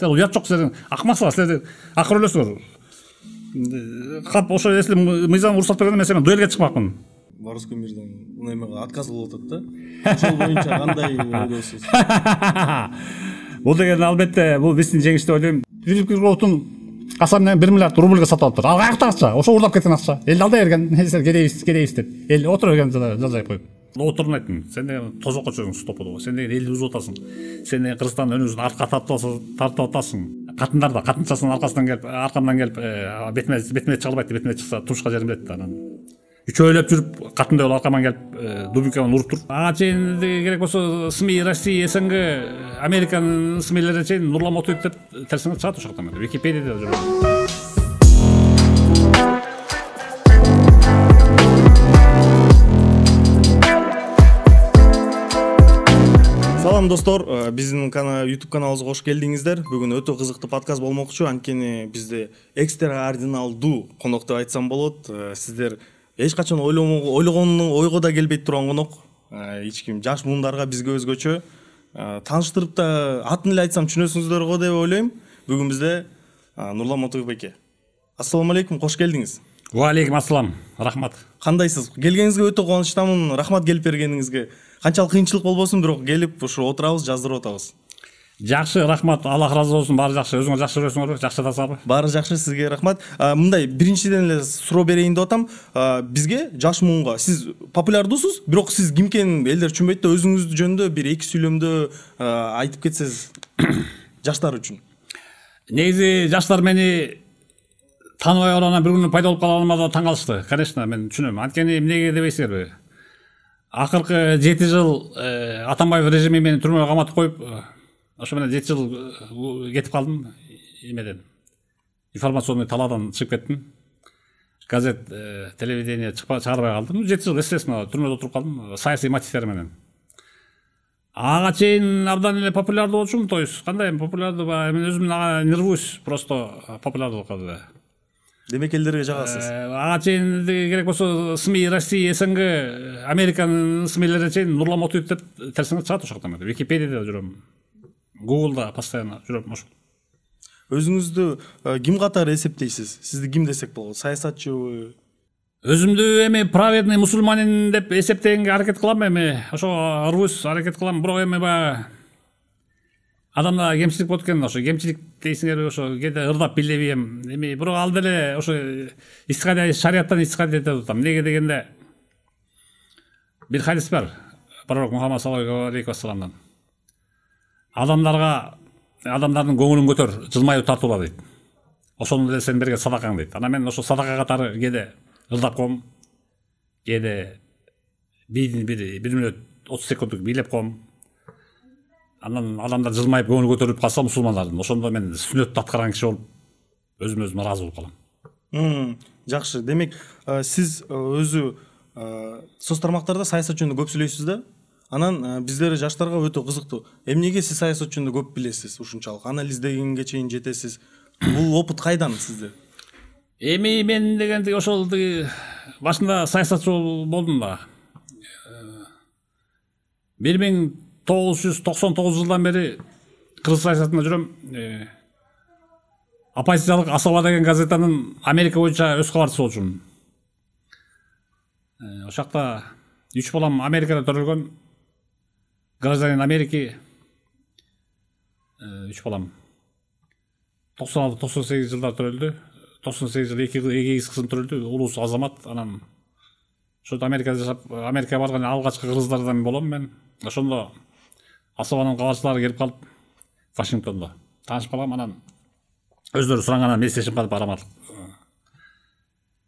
Сен уят жок, сен акмаксың, сен акыр өлөсүңөр. Кап ошо если мыйзам уруксат бергенде мен сенен дуэлге чыкмакмын. Воровской мирден мына отказ кылып атат да. Ошол боюнча кандай ойдосуз? Бул деген албетте бул биздин жеңиш деп ойлойм. Филипп Киркоровдун касабынан 1 миллиард рубльга сатып алыптыр. Ал каякта акча? Ошо уурдап кеткен акча. Эл алдай берген, кедейбиз деп. Эл отура берген жазайып коюп. Отурун айттым. Сен деген тозокко чыгың стопудо. Сен деген элди бузуп атасың. Сен деген Кыргызстан өнүгүүсүн артка тартып атасың. Катындар да катынчасынын аркасынан келип, аркамдан келип, бетиме чыгарбайт, бетиме чыкса тумушка жеримдет да. Анан үчөөлөп жүрүп, катындай болуп аркаман келип, дубинкамен уруп туруп. Ага чейин керек болсо СМИ Россия, СНГ, Американын СМИлерине чейин Нурлан Отуев деп терсеңер чыгат ошол жактан. Википедияда жүрөт. Салам достор, биздин YouTube каналыбызга кош келдиңиздер. Бүгүн өтө кызыктуу подкаст болмокчу. Анткени бизде экстраординардуу конок деп айтсам болот. Сиздер эч качан ойлогонун ойго да келбей турган конок. Эч ким жаш муундарга бизге өзгөчө тааныштырып да атын эле айтсам түшүнөсүңүздөр го деп ойлойм. Бүгүн бизде Нурлан Отуев байке. Ассаламу алейкум, кош келдиңиз. Ва алейкум ассалам, рахмат. Кандайсыз? Келгениңизге өтө кубанычтамын. Рахмат келип бергениңизге. Канчалык кыйынчылык болбосун, бирок келип ушу отурабыз, жаздырып атабыз. Жакшы, рахмат. Аллах разы болсун. Баары жакшы. Өзүңөр жакшы жүрөсүңөрбү? Жакшы атасыңарбы? Баары жакшы, сизге рахмат. Мындай биринчиден эле суроо берейин деп атам. Бизге жаш муунга сиз популярдуусуз, бирок сиз ким экенин элдер түшүнбөйт да, өзүңүздү жөнүндө бир эки сүйлөмдө айтып кетсеңиз жаштар үчүн. Негизи жаштар мени тааныбай баргандан бир күнү пайда болуп калганыма да таң калышты. Конечно, мен түшүнөм. Анткени эмнеге дебейсиңерби? Акыркы 7 жыл Атамбаев режими мени түрмөгө каматып коюп, ошо менен 7 жыл кетип калдым эмеден. Информационный талаадан чыгып кеттим. Газет, телевидение чыгарбай калдым. 7 жыл естественно түрмөдө отуруп калдым, саясий мотивдер менен. Ага чейин абдан эле популярдуу болчумун, то есть кандай популярдуу, мен өзүм ага нервуюсь, просто популярдуулукка да. Демек элдерге жагасыз. Ага чейин керек болсо СМИ Россия, СНГ, Американын СМИлерине чейин Нурлан Отуев деп терсеңер чыгат ошол жактан. Википедияда жүрөм. Гуглда постоянно жүрөм ошол. Өзүңүздү ким катары эсептейсиз? Сизди ким десек болот? Саясатчыбы? Өзүмдү эми праведный мусульманин деп эсептегенге аракет кылам, эми ошо ырбыз аракет кылам, бирок эми баягы адамда кемчилик болот экен, ошо кемчилик дейсиңерби, ошо кээде ырдап билебейм. Эми бирок ал деле ошо шариаттан истихада этип атам. Эмнеге дегенде бир хадис бар. Пророк Мухаммад саллаллаху алейхи вассаламдан. Адамдардын көңүлүн көтөр, жылмаюу тартуула дейт. Ошону деле сен берген садакаң дейт. Анан мен ошо садака катары кээде ырдап коем, кээде бир мүнөт 30 секунддук бийлеп коем. Анан адамдар жылмайып көңүл көтөрүп калса мусулмандардын, ошондо мен сүннөттү аткарган киши болуп өзүм ыраазы болуп калам. Жакшы. Демек, сиз өзү соц тармактарда саясат жөнүндө көп сүйлөйсүз да? Анан биздер жаштарга өтө кызыктуу. Эмнеге сиз саясат жөнүндө көп билесиз, ушунчалык анализдегенге чейин жетесиз? Бул опыт кайдан сизде? Эми мен дегенде ошол башында саясатчы болдум да. 1999 жылдан бери Кыргыз саясатында жүрөм. Оппозициялык Асаба деген газетанын Америка боюнча өз кабарчысы болчумун. Ошол жакта 3 балам Америкада төрөлгөн. Гражданин Америки. 3 балам 96-98 жылдар төрөлдү. 98 жыл эки кызым төрөлдү. Улус азамат. Анан ошол Америкада жашап, Америкага барган алгачкы кыргыздардан болом мен. Ошондо Асабанын кабарчылары келип калып, Вашингтондо таанышып калгам. Анан өздөрү сурагандан мен чечим кылып барамадык.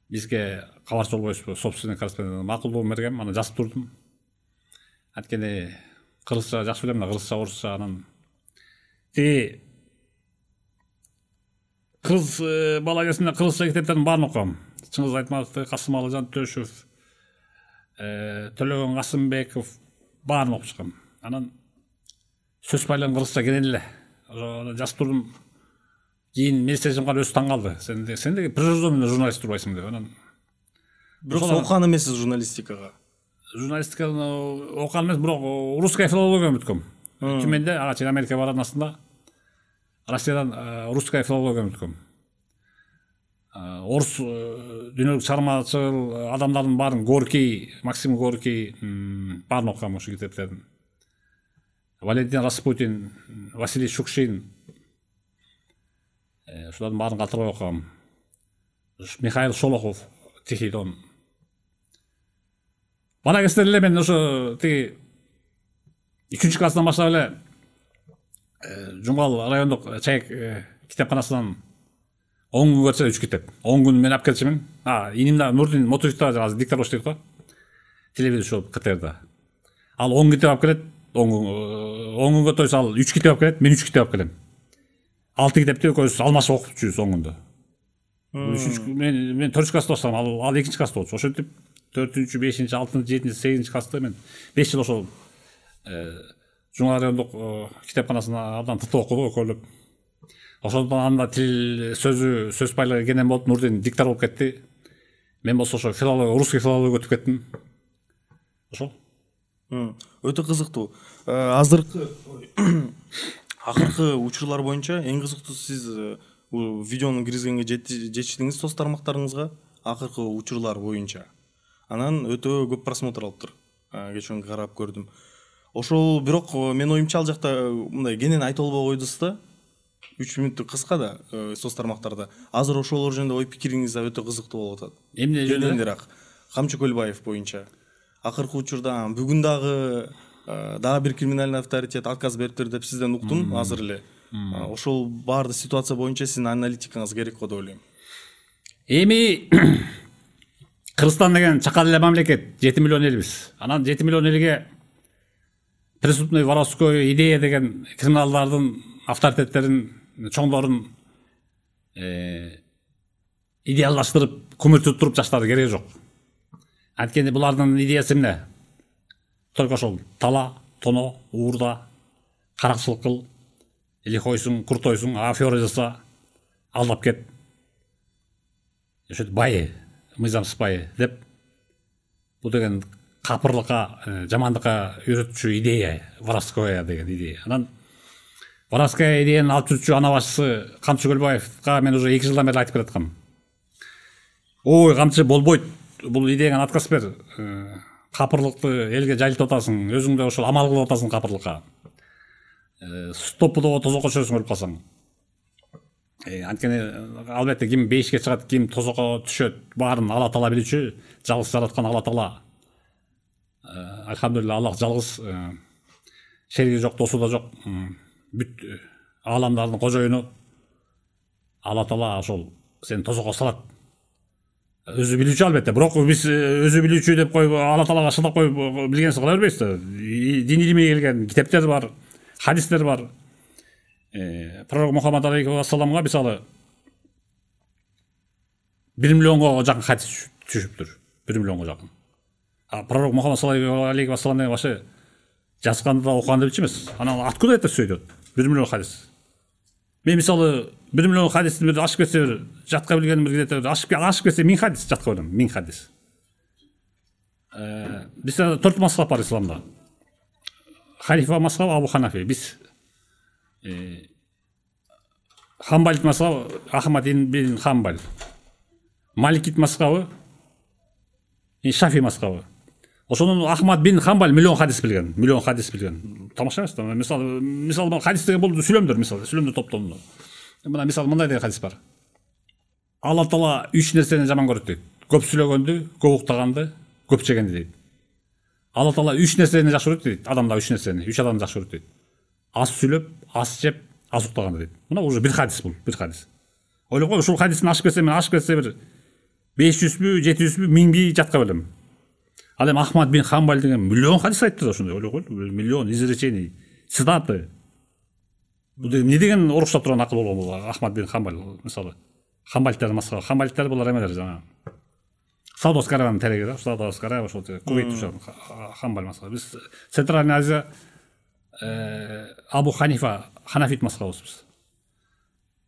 Бизге кабарчы болбойсузбу? Собственный корреспондент макулдугун бергем, анан жазып турдум. Анткени кыргызча жакшы билем да, кыргызча, орусча. Анан кыргыз бала кезинде кыргызча китептердин баарын окугам. Чыңгыз Айтматов, Касым Алыжан Төшев, Төлөгөн Касымбеков баарын окуп чыккам. Анан сөз байлан кыргызча кенен эле. Ошо жазып турдум. Кийин мессежим калып өзү таң калды. Сен деги прирожденный журналист турбайсың деп. Анан бирок окуган эмессиз журналистикага. Журналистиканы окуган эмес, бирок русская филология өткөм. Түмөнде ага чейин Америкага барган астында Россиядан русская филология өткөм. Орыс дүниелік шығармашыл адамдардың барын Горький, Максим Горький барын оқығам осы кітаптердің. Валентин Распутин, Василий Шукшин, шулардың барын қатырбай оқығам. Михаил Шолохов, Тихий Дон. Бана кездерде мен ошо тиги 2-нчи класстан баштап эле Жумгал райондук чайык китепканасынан 10 күн көрсө 3 китеп. 10 күн мен алып келчүмүн. Инимде Нурдин Мотуевта азыр диктор болуп иштейт го. Телевизор ошол КТРда. Ал 10 китеп алып келет. 10 күнгө тойсо ал 3 китеп алып келет, мен 3 китеп алып келем. 6 китепти экөөбүз алмашып окуп жүрүбүз 10 күндө. Мен 4 класста баштагам, ал 2-нчи класста болчу. Ошентип 4-нчү, 5-нчи, 6-нчы, 7-нчи, 8-нчи класста мен 5 жыл ошол Жумгал райондук китепканасына абдан тытып окудук экөөлөп. Ошондон анда тил сөз байлыгы кенен болуп, Нурдин диктор болуп кетти. Мен болсо ошо филология, русский филология өтүп кеттим. Ошол. Өтө кызыктуу. Акыркы учурлар боюнча эң кызыктуу сиз видеону киргизгенге жетиштиңиз соц тармактарыңызга акыркы учурлар боюнча. Анан өтө көп просмотр алыптыр. Кечээ карап көрдүм. Ошол бирок мен оюмча ал жакта мындай кенен айтып албай койдусуз да. 3 мүнөттүк кыска да соц тармактарда. Азыр ошолор жөнүндө ой пикириңиз өтө кызыктуу болуп атат. Эмне жөнүндө? Камчы Көлбаев боюнча. Акыркы учурда бүгүн дагы бир криминальный авторитет отказ бериптир деп сизден уктум азыр эле. Ошол баардык ситуация боюнча сиздин аналитикаңыз керек го деп ойлойм. Эми Кыргызстан деген чакал эле мамлекет, 7 миллион элбиз. Анан 7 миллион элге преступный воровской идея деген криминалдардын авторитеттерин, чоңдорун идеалдаштырып, күмүртүп туруп жаштарды кереги жок. Анткени булардын идеясы эмне? Только ошол тала, тоно, уурда, каракчылык кыл, лихойсуң, куртойсуң, афера жаса, алдап кет. Ошо байы, мыйзамсыз байы деп бул деген капырлыкка, жамандыкка үйрөтчү идея, воровская деген идея. Анан воровская идеяны алып жүрчү ана башчысы Камчы Көлбаевга мен уже 2 жылдан бери айтып келаткам. Ой, Камчы болбойт. Бул идеяңан отказ бер. Капырлыкты элге жайылтып атасың, өзүң да ошол амал кылып атасың капырлыкка. Стопудоо тозокко түшөсүң өлүп калсаң. Анткени албетте ким бейишке чыгат, ким тозокко түшөт, баарын Алла Таала билүүчү, жалгыз жараткан Алла Таала. Алхамдулилла, Аллах жалгыз, шериги жок, досу да жок. Бүт аламдардын кожоюну Алла Таала ошол сени тозокко салат. Өзү билүүчү албетте, бирок биз өзү билүүчү деп коюп Алла Таалага шылдап коюп билгенсин кыла бербейбиз да. Дин илими келген китептер бар, хадистер бар. Пророк Мухаммад алейхи вассаламга мисалы 1 миллионго жакын хадис түшүптүр. 1 миллионго жакын. Пророк Мухаммад алейхи вассалам деген башы жазганды да окуганды билчү эмес. Анан откуда это все идет? 1 миллион хадис. Мен мисалы 1 миллион хадисти бир ашып кетсе, бир жатка билгеним бир кетет, ашып кетсе 1000 хадис жатка билем, 1000 хадис. Бизде 4 мазхаб бар исламда. Ханифа мазхабы, Абу Ханафи. Биз Хамбалит мазхабы, Ахмад бин Хамбал. Маликит мазхабы, Шафи мазхабы. Ошонун Ахмад бин Хамбал миллион хадис билген. Тамаша эмес да. Мисалы хадис деген бул сүйлөмдөр, мисалы сүйлөмдөр топтомунда. Мына мисалы мындай деген хадис бар. Алла Таала 3 нерсени жаман көрөт дейт. Көп сүйлөгөндү, көп уктаганды, көп жегенди дейт. Алла Таала 3 нерсени жакшы көрөт дейт. Адамда 3 нерсени, 3 адамды жакшы көрөт дейт. Аз сүйлөп, аз жеп, аз уктаганды дейт. Мына уже бир хадис бул, бир хадис. Ойлоп кой, ушул хадистин ашып кетсе бир 500бү, 700бү, 1000би жатка билем. Ал эми Ахмад бин Хамбал деген миллион хадис айтты да ошондой. Ойлоп кой, миллион изречений, цитаты. Бул эмне деген оруктап турган акыл болгон бул Ахмад бин Хамбал, мисалы. Хамбалиттер булар эмелер жана. Саудовская Аравиянын тереги да, Саудовская Аравия ошол Кувейт жашаган Хамбал мисалы. Биз Центральный Азия Абу Ханифа, Ханафит мазхабыбыз.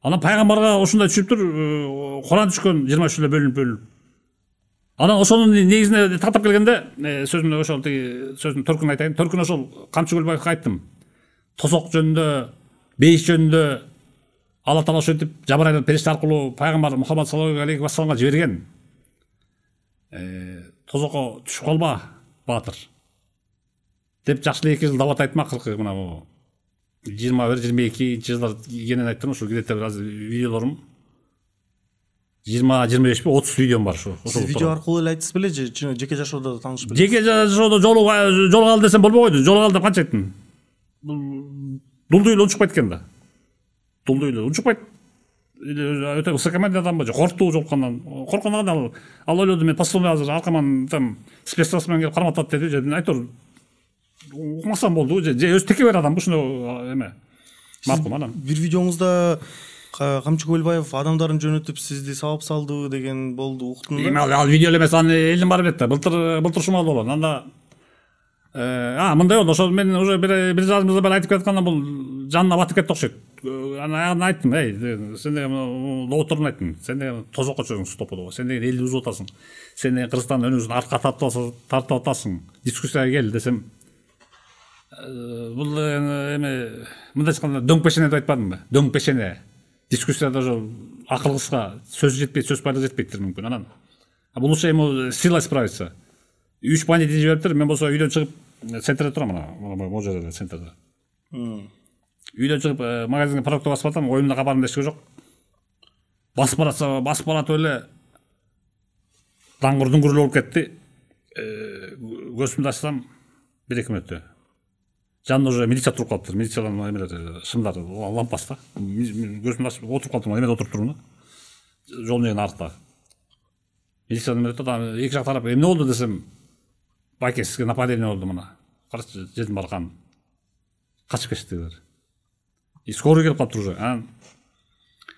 Анан пайгамбарга ушундай түшүптүр, Куран түшкөн 23 эле бөлүнүп. Анан ошонун негизине тартып келгенде, сөзүмдө ошол сөздүн төркүнүн айтайын. Төркүн ошол Камчы Көлбаевге айттым. Тосок жөнүндө, бейиш жөнүндө Алла Таала ошентип Жабырайыл периште аркылуу пайгамбар Мухаммад саллаллаху алейхи вассаламга жиберген. Тозокко түшүп калба баатыр деп жакшы эле 2 жыл дават айттым акыркы мына 21-22 жылдар кенен айттым ушу где-то азыр видеолорум 20-25 30 видеом бар ушу. Сиз видео аркылуу эле айттыңыз беле же жеке жашоодо таанышып беле? Жеке жашоодо жолугалы десем болбойт. Жолугалы деп канча айттым. Дулду эле унчукпайт экен да. Дулду эле унчукпайт. Өтө высокомерный адамбы же корктуу жолуккандан. Корккондон ал ойлоду мен посылмай азыр аркаман там спецназ менен келип кармап атат деди. Же айтор укмасам болду же өзү теке бер адам ушуну эме. Макул анан. Бир видеоңузда Камчы Көлбаев адамдарын жөнөтүп сизди сабап салды деген болду, уктум да. Ал видео эмес, аны элдин баары билет да. Былтыр шумал болгон. Анда мындай болду. Ошо мен уже бир жазымызда бир айтып кетканда бул жанына батып кетти окшойт. Аны айттым, сен деген лоуторун айттым. Сен деген тозокко чыгың стопудо. Сен деген элди бузуп атасың. Сен деген Кыргызстандын өнүгүүсүн артка тартып атасың. Дискуссияга кел десем, бул эме мындай айтканда дөң пешене деп айтпадымбы? Дөң пешене. Дискуссияда уже акыл кыска, сөз жетпейт, сөз пайда жетпейт мүмкүн. Анан лучше ему силой справиться. 3 бандит жибериптир, мен болсо үйдөн чыгып центрде турам, мына могу жерде центрде. Үйдөн чыгып магазинге продукт басып атам, оюмда кабарымда эчке жок. Басып баратып эле даңгыр дүңгүрлүү болуп кетти. Көзүмдү ачсам 1-2 мүнөттө. Жанында уже милиция туруп калыптыр. Милициянын эмелери, шымдары, лампасы да. Көзүмдү ачып отуруп калдым, эмеде отуруп турмун да. Жол менен артта. Милициянын эмелери да, эки жак тарап эмне болду десем, байке сизге нападение болду мына. Карачы, жердин баары кан. Качып кетиптир. И скорый келип калыптыр уже.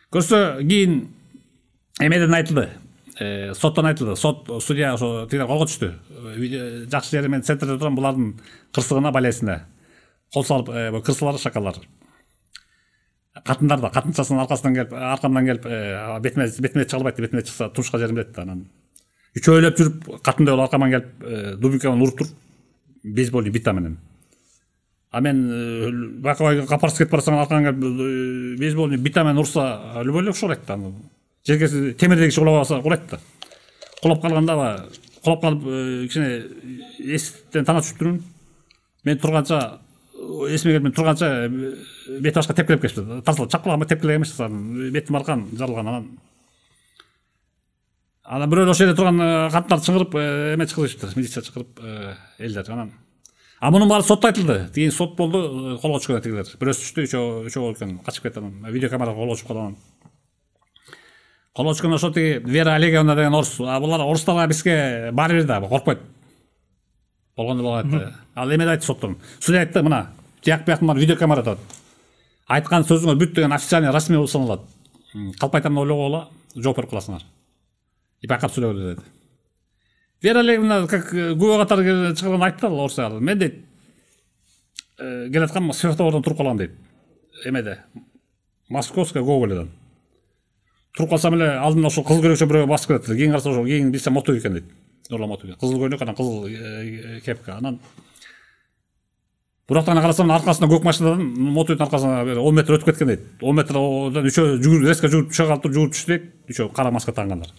Көрсө кийин эмеден айтылды. Соттон айтылды. Сот судья ошо тигилер колго түштү. Жакшы жери мен центрде турам, булардын кырсыгына, балесине. Кол салып, кырсылар, шакалар. Катындар да, катынчасынын аркасынан келип, аркамдан келип, бетиме чыга албайт, бетиме чыкса тумушка жерим берет да. Анан үчөөлөп жүрүп, катындай болуп аркаман келип, дубинка менен уруп туруп, бейсбольный бита менен. А мен бакабай капарып кетип барсаң аркаңан келип, бейсбольный бита менен урса, любой эле ушурайт да. Жерге темирдеги иши кулап алса кулайт да. Кулап калганда, кулап калып, кичине эстен тана түшүп турмун. Мен турганча, эсиме келип мен турганча бети башка тепкилеп кетти. Тартылып чапкылаган тепкилеген эмес, бетим аркан жарылган. Анан бирөө ошол жерде турган катындар чыңгырып, эме чыгырыптыр, милиция чакырып, элдер. Анан мунун баары сотто айтылды. Кийин сот болду, колго түшкөн тигилер. Бирөөсү түштү, үчөө болуп экен, качып кетти. Видеокамера колго түшүп калган. Колго түшкөн ошо тиги Вера Олеговна деген орус. Булар орустарга бизге баары бир да, коркпойт. Болгондо болгон. Ал эме айтты соттон. Судья айтты, мына тияк-бияктын видеокамера турат. Айткан сөзүңөр бүт деген официальный расмий болуп саналат. Калпайтамды ойлогола, жооп берип каласыңар. И байкап сүйлөгүлө деди. Вера Олеговна как күбө катары чыгарган айтты ал орусча. Мен дейт келаткам светофордон туруп калган дейт. Эмеде Московская Гоголядан. Туруп калсам эле алдымда ошол кызыл көйнөкчө бирөө басып келет. Кийин караса ошол кийин билсем мото экен дейт. Нурлан мото. Кызыл көйнөк, анан кызыл кепка. Анан бурактан карасам аркасында көк машинадан мотонун аркасына 10 метр өтүп кеткен дейт. 10 метрден үчөө жүгүрүп, резко жүгүрүп түшө калып жүгүрүп түштү дейт. Үчөө кара маска таңгандар.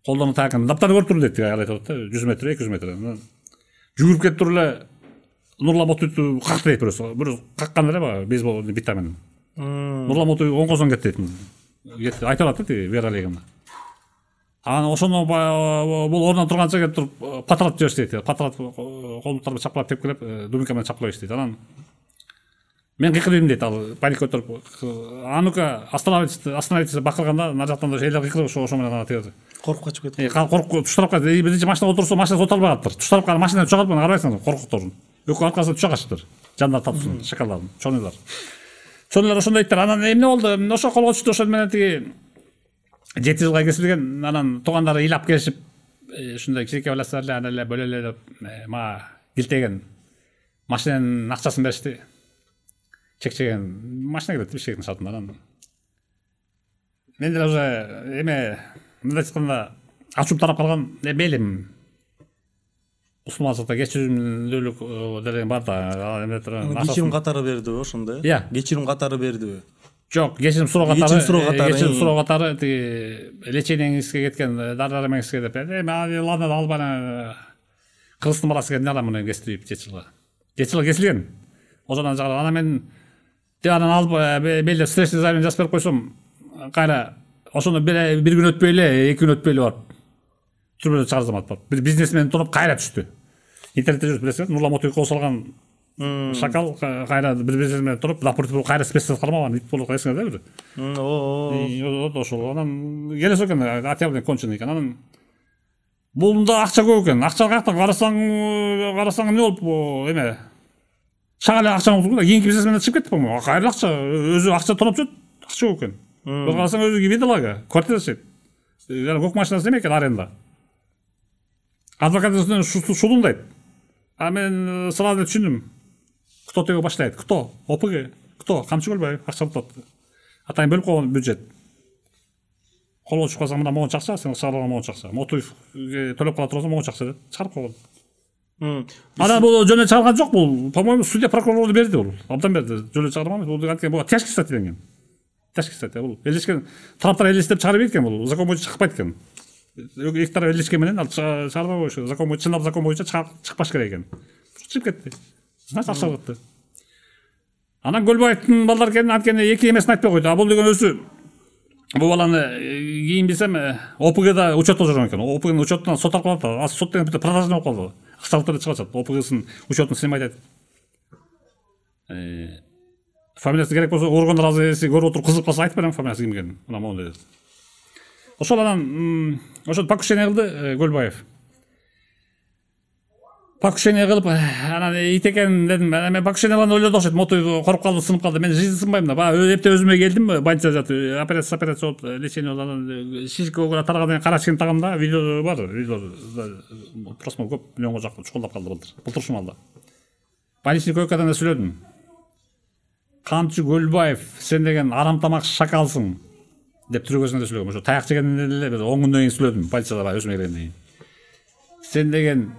Колдону таакан даптарды көрүп тур дейт. Аял айтат да, 100 метр, 200 метр. Жүгүрүп кетип туруп эле Нурлан мотону какты дейт бирөө каккан эле бейсбол бита менен. Нурлан мото оңгосон кетти дейт. Айта алат да Вера Олеговна. Анан ошондо бул ордунан турганча келип туруп патрат жиберишти дейт. Патрат колдуктарымды чапкылап тепкилеп, дубинка менен чапкылап дейт. Анан мен кыйкырдым дейт, ал паник көтөрүп. Анука остановитесь бакырганда, нар жактан элдер кыйкырып ошо менен ана тиер. Коркуп качып кетти. Коркуп туштап калды. Биринчи машинага отурса, машинасы отура албагаптыр. Туштап калды, машинадан түшө калып, карабайсың, коркуктор. Экөө аркасына түшө качыптыр. Жандар тапсын, шакалдарын, чоңуйлар. Чоңуйлар ошондой айттыр. Анан эмне болду? Ошо колго түштү, ошол менен тиги 7 жылга кесилген, анан туугандары ыйлап келишип, ушундай кичинекей баласылар эле аны эле бөлө эле деп мага килтеген машинанын акчасын беришти. Чекчеген машина келет, бишкектин шартында. Мен деле уже эме мындай айтканда ачууп тарап калган, белим. Мусулманчылыкта кечиримдүүлүк деген бар да, эме турган. Кечирим катары бердиби ошондо? Иә. Кечирим катары бердиби? Жок, кечирим суроо катары тиги лечениеңизге кеткен дары-дармегиңизге деп ладно албаны Кыргыздын баласы келген адам менен кестирип жети жылга кесилген. Ошондон жагы анан мен анан алып беле встречный заявление жазып берип койсом, кайра ошондо бир күн өтпөй эле, 2 күн өтпөй эле барып түрмөдөн чыгарып атып. Бир бизнесмен туруп кайра түштү. Интернетте жүрүп билесиз, Нурлан Мотуйкова салган шакал кайра бир бизнесмен туруп, напротив кайра спецсыз кармаган ит болуп эсиңизде бир. Ошол анан келесе экен, октябрь конченый экен. Анан бул акча көп экен. Акча каяктан карасаң эмне болуп эме шагал акчаны утуп кийинки бизнесмендер чыгып кетти по-моему. Кайра акча, өзү акча тоноп жүрөт, акча көп экен. Бир карасаң өзү виделага, квартира жайт. Жана көк машинасы эме экен аренда. Адвокат шулундайт. А мен сразу түшүндүм. Кто tego баштайт? Кто? ОПГ. Кто? Камчы Көлбаев акча утат. Атайын бөлүп койгон бюджет. Колго чыгып калсаң мына могу чакча, сен чыгарган могу чакча. Мотуев төлөп кала турсаң могу чакча деп чыгарып койгон. Анан бул жөнөкөй чыгарган жок, бул, по-моему, судья прокурору берди бул. Абдан берди. Жөнөкөй чыгармам. Бул бул тяжкий статья деген. Тяжкий статья бул. Элишкен тараптар элестеп чыгарып кеткен бул. Закон боюнча чыкпайт экен. Эки тарап элишкен менен ал чыгарбай коюшу. Закон боюнча, чындап закон боюнча чыкпаш керек экен. Чыгып кетти. Значит, акча кетти. Анан Көлбаевдин балдары келин анткени эки эмесин айтпай койду. А бул деген өзү бул баланы кийин билсем ОПГда учетто жүргөн экен. ОПГнын учетунан сот аркылуу алат. А сот деген продажный болуп калды. Акчалык түрдө чыгып атат. ОПГсын учетун снимать айтып. Фамилиясы керек болсо органдар азы көрүп отуруп кызык калса айтып берем фамилиясы ким экенин. Мына могу деди. Ошол анан ошо покушение кылды Көлбаев. Покушение кылып, анан ит экен дедим. Мен покушенияларды ойлодум окшойт. Мотуев коруп калды, сынып калды. Мен жизнь сынбайм да. Баягы эптеп өзүмө келдим, больницада жатып, операция болуп, лечение болуп, анан шишка огура тараган кара чыгын тагамда видео бар. Видео просмотр көп, миллионго жакын чукулдап калды былтыр шумалда. Больничный койкадан да сүйлөдүм. Камчы Көлбаев, сен деген арамтамак шакалсың деп түрөгөсүндө сүйлөгөм. Ошо таяк жегенден эле бир 10 күндөн кийин сүйлөдүм, больницада баягы өзүмө келгенден кийин. Сен деген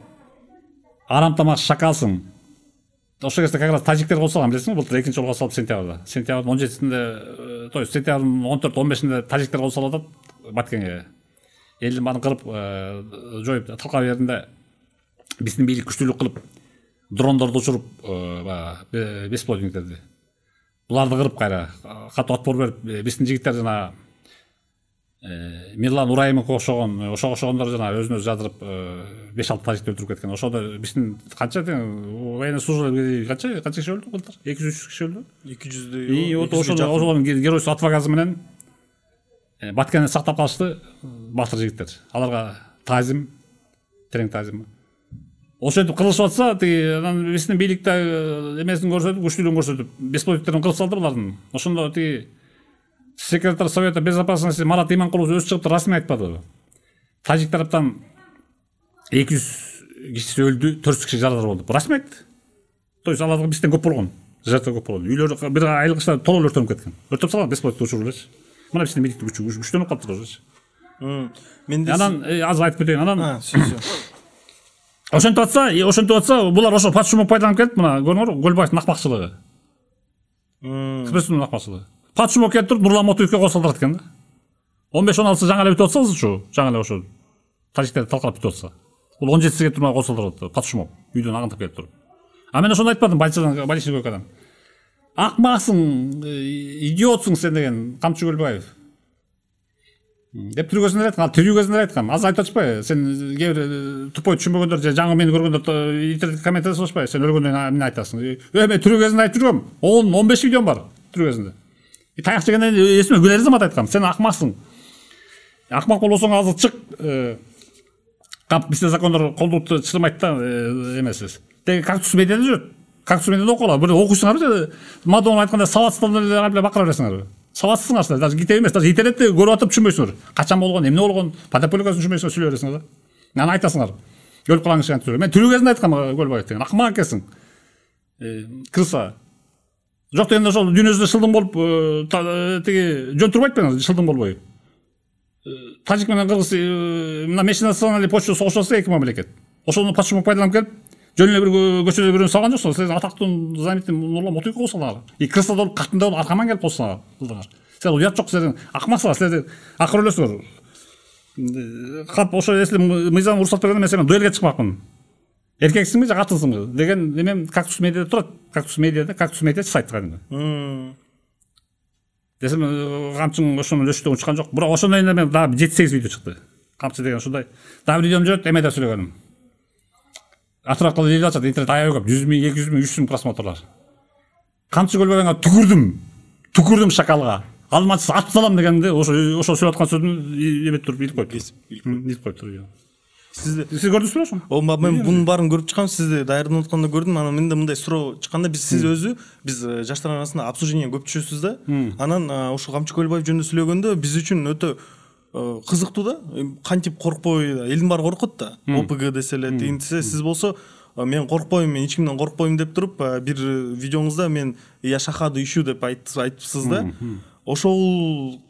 арамтамак шакалсың. Ошол кезде как раз тажиктер кошулган, билесиңби? Былтыр экинчи жолго салып сентябрда. Сентябрдын 17-синде, то есть сентябрдын 14-15-inde тажиктер кошулуп атат Баткенге. Элдин баарын кырып, жоюп, талкаа бердинде биздин бийлик күчтүүлүк кылып, дрондорду учуруп, баягы бесплодниктерди. Буларды кырып кайра катуу отпор берип, биздин жигиттер жана Мирлан Урайымов ошогондор жана өзүнө жадырып 5-6 тажикти өлтүрүп кеткен. Ошондо биздин канча военный служба канча киши өлдү былтыр? 200 киши өлдү. 200дөй. Ошонун геройсу отвагасы менен Баткенди сактап калышты батыр жигиттер. Аларга таазим, терең таазим. Ошентип кылышып атса, тиги анан биздин бийликте эмесин көрсөтүп, күчтүүлүгүн көрсөтүп, бесплодниктерин кырып салды булардын. Ошондо тиги секретарь Совета Безопасности Марат Иманкулов өзү чыгып расмий айтпады. Тажик тараптан 200 киши өлдү, 400 киши жаралар болду. Расмий айтты. То есть аларга бизден көп болгон, жертва көп болгон. Үйлөрү бир айлык иште толук өртөнүп кеткен. Өртөп салган бесплодникти учуруп элечи. Мына биздин бийликтин күчтөнүп калыптыр өзү. Анан аз айтып кетейин. Анан ошентип атса, булар ошо Патшумов пайдаланып келип, мына көрүңөр, Көлбаевдин акмакчылыгы. Кыпрестин акмакчылыгы. Патшумов келип туруп Нурлан Мотуевке кошулдурат экен да. 15-16 жаңы эле бүтүп атса, жаңы эле ошо тажиктерди талкалап бүтүп атса. Бул 17-сиге турмай кошулдурат Патшумов үйдөн агынтып келип туруп. А мен ошондо айтпадым больничный койкадан. Акмаксың, идиотсуң сен деген Камчы Көлбаев. Деп түргөзүндөр айткан, түргөзүндөр айткан. Аз айтып атышпайбы? Сен кээ бир тупой түшүнбөгөндөр же жаңы мени көргөндөр интернет комментарий жазышпайбы? Сен өлгөндөн эмне айтасың? Мен түргөзүндө айтып жүргөм. 10-15 видеом бар түргөзүндө. Таяк жегенден эсиме күнөр замат айткам. Сен акмаксың. Акмак болсоң азыр чык. Кап бизде закондор колдукту чырмайт да эмесиз. Теги кактус медиада жүрөт. Кактус медиада окула. Бир окуйсуңарбы? Мадон айтканда саватсыздык бакыра бересиңерби? Саватсызсыңар силер. Даже китеп эмес, даже интернетте көрүп атып түшүнбөйсүңөр. Качан болгон, эмне болгон, патополикасын түшүнбөйсүңөр, сүйлөй бересиңер да. Анан айтасыңар. Өлүп калган киши антып. Мен түргөзүндө айткам Көлбаев деген. Акмак экенсиң. Крыса. Жок дегенде ошол дүйнөсүндө шылдың болуп, тиги жөн турбайт белең шылдың болбой. Тажик менен кыргыз мына Мечина или почта согуш алса эки мамлекет. Ошону Патшумов пайдаланып келип, жөн эле бир көчөдө бирөөнү салган жоксуңар. Силердин атактуу знаменитый Нурлан Мотуйков болсоңар. И кресло болуп каттында болуп аркаман келип болсоңар. Силер уят жок, силердин акмаксыңар, силер акыр өлөсүңөр. Кап ошо эсли мыйзам уруксат бергенде мен сенен дуэлге чыкмакмын. Эркексиңби же катысыңбы деген немем Кактус медиада турат. Кактус медиа сайт кайдымгы. Десем камчың ошону өчтөгүн чыккан жок. Бирок ошондой эле мен дагы 7-8 видео чыкты. Камчы деген ушундай. Дагы видеом жүрөт, эмеде сүйлөгөнүм. Атыр аркылуу видео ачат, интернет аябай көп. 100 000, 200 000, 300 000 просмотрлар. Камчы Көлбаевга түкүрдүм шакалга. Алмачысы ат салам дегенде ошо сүйлөп аткан сөздүн эбет туруп илип коюптур. Илип коюптур. Сиз көрдүңүзбү ошону? Ооба, мен бунун баарын көрүп чыккам, сизди даярданып атканда көрдүм. Анан менде мындай суроо чыкканда биз жаштар арасында обсуждение көп түшөбүз да. Анан ошо Камчы Көлбаев жөнүндө сүйлөгөндө биз үчүн өтө кызыктуу да. Кантип коркпой, элдин баары коркот да. ОПГ десе эле, тигин десе, сиз болсо мен коркпойм, мен эч кимден коркпойм деп туруп, бир видеоңузда мен я шахаду ищу деп айтыпсыз да. Ошол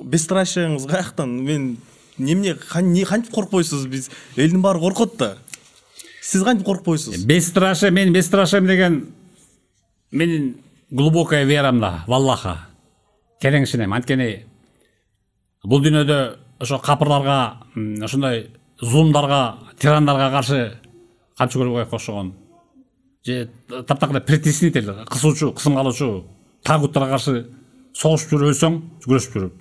бесстрашияңыз каяктан? Мен эмне кантип коркпойсуз? Биз элдин баары коркот да. Сиз кантип коркпойсуз? Бесстрашие, мен бесстрашием деген менин глубокая верамда в Аллаха. Терең ишенем. Анткени бул дүйнөдө ошо капырларга, ошондой зулумдарга, тирандарга каршы Камчы Көлбаевге окшогон же таптакыр притеснитель, кысуучу, кысым калуучу тагуттарга каршы согушуп жүрүп өлсөң, күрөшүп жүрүп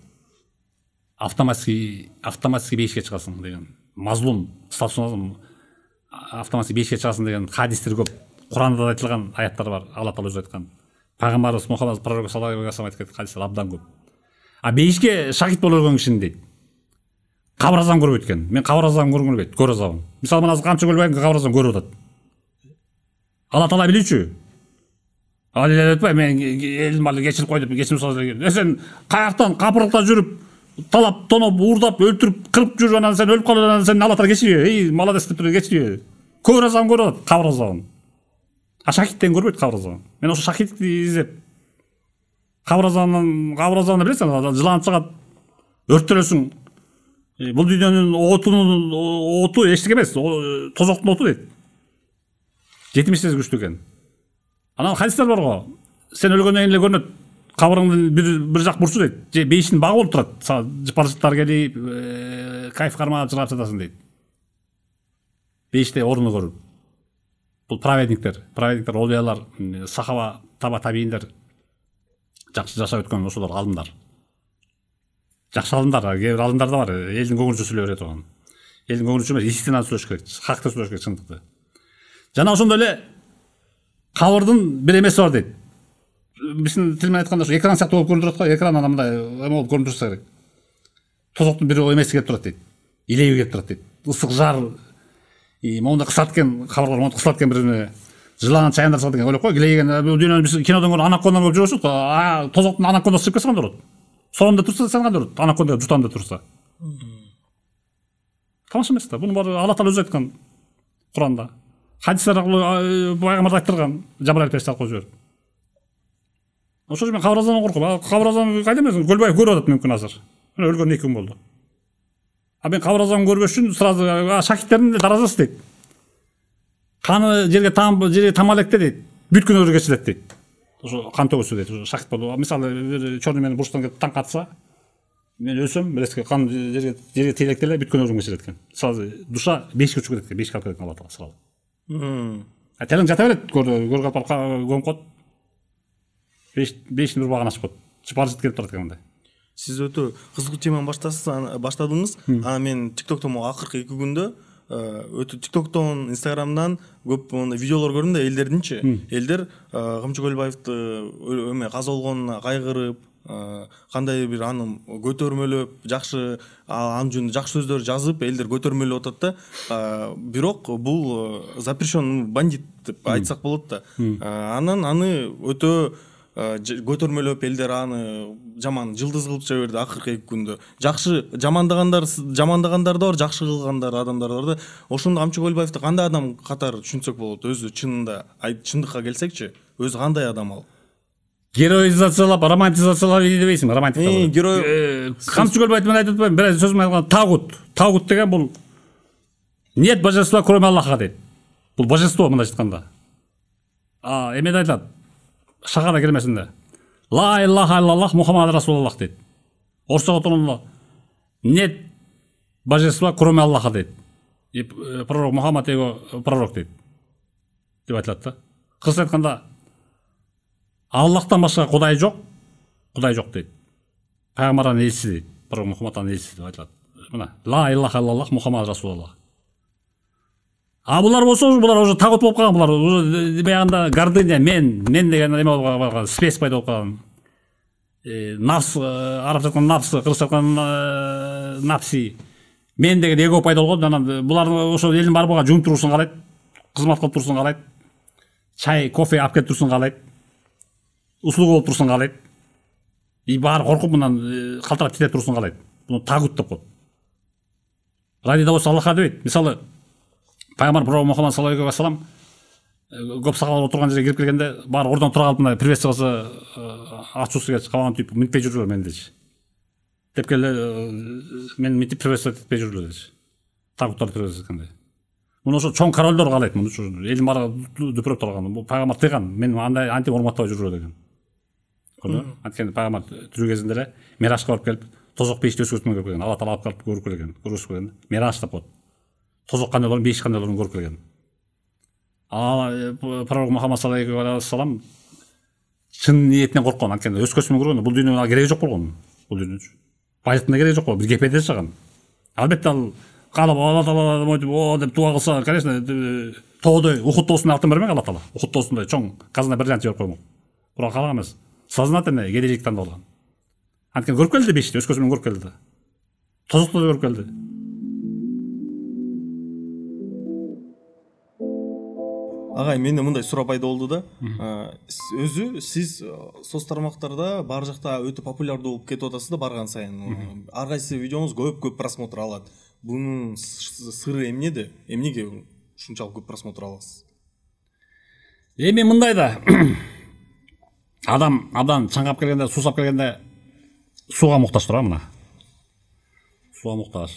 автоматически бейишке чыгасың деген мазлум статусуна автоматически бейишке чыгасың деген хадистер көп. Куранда да айтылган аяттар бар. Алла Таала өзү айткан. Пайгамбарыбыз Мухаммад пророк саллаллаху алейхи ва саллям айткан хадистер абдан көп. А бейишке шахид боло жүргөн кишини дейт. Кабыр азабын көрбөйт экен. Мен кабыр азабын көргүм келбейт, көр азабын. Мисалы мен азыр Камчы Көлбаевдин кабыр азабын көрүп атат. Алла Таала билүүчү. Ал эле айтпай, мен элдин баары кечирип кой деп кечирим сурап эле. Сен каяктан капырыкта жүрүп, талап, тоноп, уурдап, өлтүрүп, кырып жүрүп, анан сен өлүп калып, анан сен Алла Таала кечирбей, эй, молодец деп туруп кечирбей. Көр азабын көрүп атат, кабыр азабын. А шахидтен көрбөйт кабыр азабын. Мен ошо шахидти издеп кабыр азабын билесиң, жыланып чыгат, өрттөлөсүң. Бул дүйнөнүн оту эчтеке эмес, тозоктун оту дейт. Жетимиштер күчтүү экен. Анан хадистер бар го. Сен өлгөндөн кийин эле көрүнөт. Кабырыңдын бир жак бурчу дейт. Же бейиштин багы болуп турат. Парашуттар келип, кайф кармап жыгап жатасың дейт. Бейиште орну көрүп. Бул праведниктер, олиялар, сахаба, табииндер жакшы жашап өткөн ошолор алымдар. Жакшы алымдар, кээ бир алымдар да бар. Элдин көңүлчү сүйлөй бере турган. Элдин көңүлчү эмес, истинаны сүйлөш керек, хакты сүйлөш керек, чындыкты. Жана ошондой эле кабырдын бир эмеси бар дейт. Биздин тил менен айтканда ошо экран сыяктуу болуп көрүнүп турат го, экран ана мындай эме болуп көрүнүп турса керек. Тозоктун бир эмеси келип турат дейт. Илеби келип турат дейт. Ысык жар, моундай кысат экен, кабырлар моундай кысылат экен бирине. Жылан чаяндар чыгат экен, ойлоп кой, илеген дүйнөнү биз кинодон көрүп анаконданы көрүп жүрөбүз. Тозоктун анакондасы чыгып кетсе кандай болот? Сонунда турса сен кандай болот? Анаконда жутанда турса. Тамаша эмес да. Буну баары Алла Таала өзү айткан Куранда. Хадистер аркылуу пайгамбар айттырган, Жабырайыл периште аркылуу жиберип. Ошо үчүн мен кабыр азабынан корком. Кабыр азабын кайда эмес, Көлбаев көрүп атат мүмкүн азыр. Мына өлгөн 2 күн болду. А мен кабыр азабын көрбөш үчүн сразу шахидтердин даражасы дейт. Каны жерге тама электе дейт. Бүт күн өргө кечилет дейт. Ошо кан төгүсү дейт. Ошо шахид болду. Мисалы бир чорный менен бурчтан келип таң катса, мен өлсөм, билесизби, кан жерге тийелекте эле бүт күн өргө кечилет экен. Сразу душа бейишке учуп кетет экен, бейишке алып кетет Алла Таала сразу. Телең жата берет, көргө алып көмүп коет. Бейиштин бир багын ачып коет. Парашют келип турат экен мындай. Сиз өтө кызыктуу теманы баштадыңыз. Анан мен TikToктон акыркы 2 күндө өтө TikToктон, Instagramдан көп видеолор көрдүм да, элдердинчи. Элдер Камчы Көлбаевди эме каза болгонуна кайгырып, кандай бир аны көтөрмөлөп, жакшы анын жөнүндө жакшы сөздөр жазып, элдер көтөрмөлөп атат да. Бирок бул запрещенный бандит деп айтсак болот да. Анан аны өтө көтөрмөлөп элдер аны жаман жылдыз кылып чыга берди акыркы 2 күндө. Жакшы жамандагандар да бар, жакшы кылгандар адамдар бар да. Ошондо Камчы Көлбаевди кандай адам катары түшүнсөк болот? Өзү чынында, чындыкка келсекчи, өзү кандай адам ал? Героизациялап, романтизациялап дебейсиңби? Романтика. Герой Камчы Көлбаев менен айтып атпайм, бир сөзүм айткан тагут. Тагут деген бул нет божества кроме Аллаха дейт. Бул божество мындай айтканда. Эмеде айтат. Шагара кирмесинде. Ла илляха иллаллах Мухаммад Расулуллах дейт. Орысча отурганда нет божества, кроме Аллаха дейт. И пророк Мухаммад его пророк дейт. Деп айтылат да. Кыргызча айтканда Аллахтан башка Кудай жок дейт. Пайгамбардан элчиси дейт. Пророк Мухаммадтан элчиси деп айтылат. Мына ла илляха иллаллах Мухаммад Расулуллах. Булар болсо, булар уже тагыт болуп калган, булар уже баягында гордыня, мен деген эме болуп калган, спес пайда болуп калган. Нафс, арабча айтканда нафс, кыргызча айтканда нафси. Мен деген эго пайда болгон, анан булар ошо элдин бар буга жумуп турушун каалайт, кызмат кылып турушун каалайт, чай, кофе алып келип турушун каалайт, услуга болуп турушун каалайт. И баары коркуп мындан калтырап титеп турушун каалайт. Буну тагут деп коет. Радида болсо Аллахка дебейт. Мисалы, Пайгамбар пророк Мухаммад саллаллаху алейхи ва саллям көп сакалдар отурган жерге кирип келгенде баары ордон тура калып мына приветствие кылса ачуусу келчи, кабаган түйүп минтпей жүргүлө мен дечи. Деп келе мен минтип приветствие этпей жүргүлө дечи. Тагуттарды приветствие эткенде. Муну ошо чоң королдор каалайт, муну элдин баары дүпүрөп турган. Бул Пайгамбар тыйган, мен андай антип урматтабай жүргүлө деген. Көрдүңбү? Анткени Пайгамбар тирүү кезинде эле Мирашка барып келип, тозок бейишти өскөсүнөн көрүп келген. Алла Таала алып келип көрүп келген, көрүшүп келген. Мираш деп коет. Тозок кандай болуп, бейиш кандай болуп көрүп келген. Пророк Мухаммад саллаллаху алейхи ва саллям чын ниетинен корккон, анткени өскөсүнөн көргөн, бул дүйнөнүн кереги жок болгон. Бул дүйнөнүн байлыктын кереги жок болгон. Бир кепеде жашаган. Албетте ал калып Алла Таала мойтуп о деп дуа кылса, конечно, тоодой Ухудтоосуна алтын бермек Алла Таала. Ухудтоосундай чоң казына бриллиант жиберип коймок. Бирок калган эмес. Сознательно кедейlik тандалган. Анткени көрүп келди бейишти, өскөсүнөн көрүп келди. Тозокто да көрүп келди. Агай, менде мындай суроо пайда болду да. Өзү сиз соц тармактарда бар жакта өтө популярдуу болуп кетип атасыз да барган сайын. Ар кайсы видеоңуз көп просмотр алат. Бунун сыры эмнеде? Эмнеге ушунчалык көп просмотр аласыз? Эми мындай да. Адам абдан чаңгап келгенде, суусап келгенде сууга муктаж тура мына. Сууга муктаж.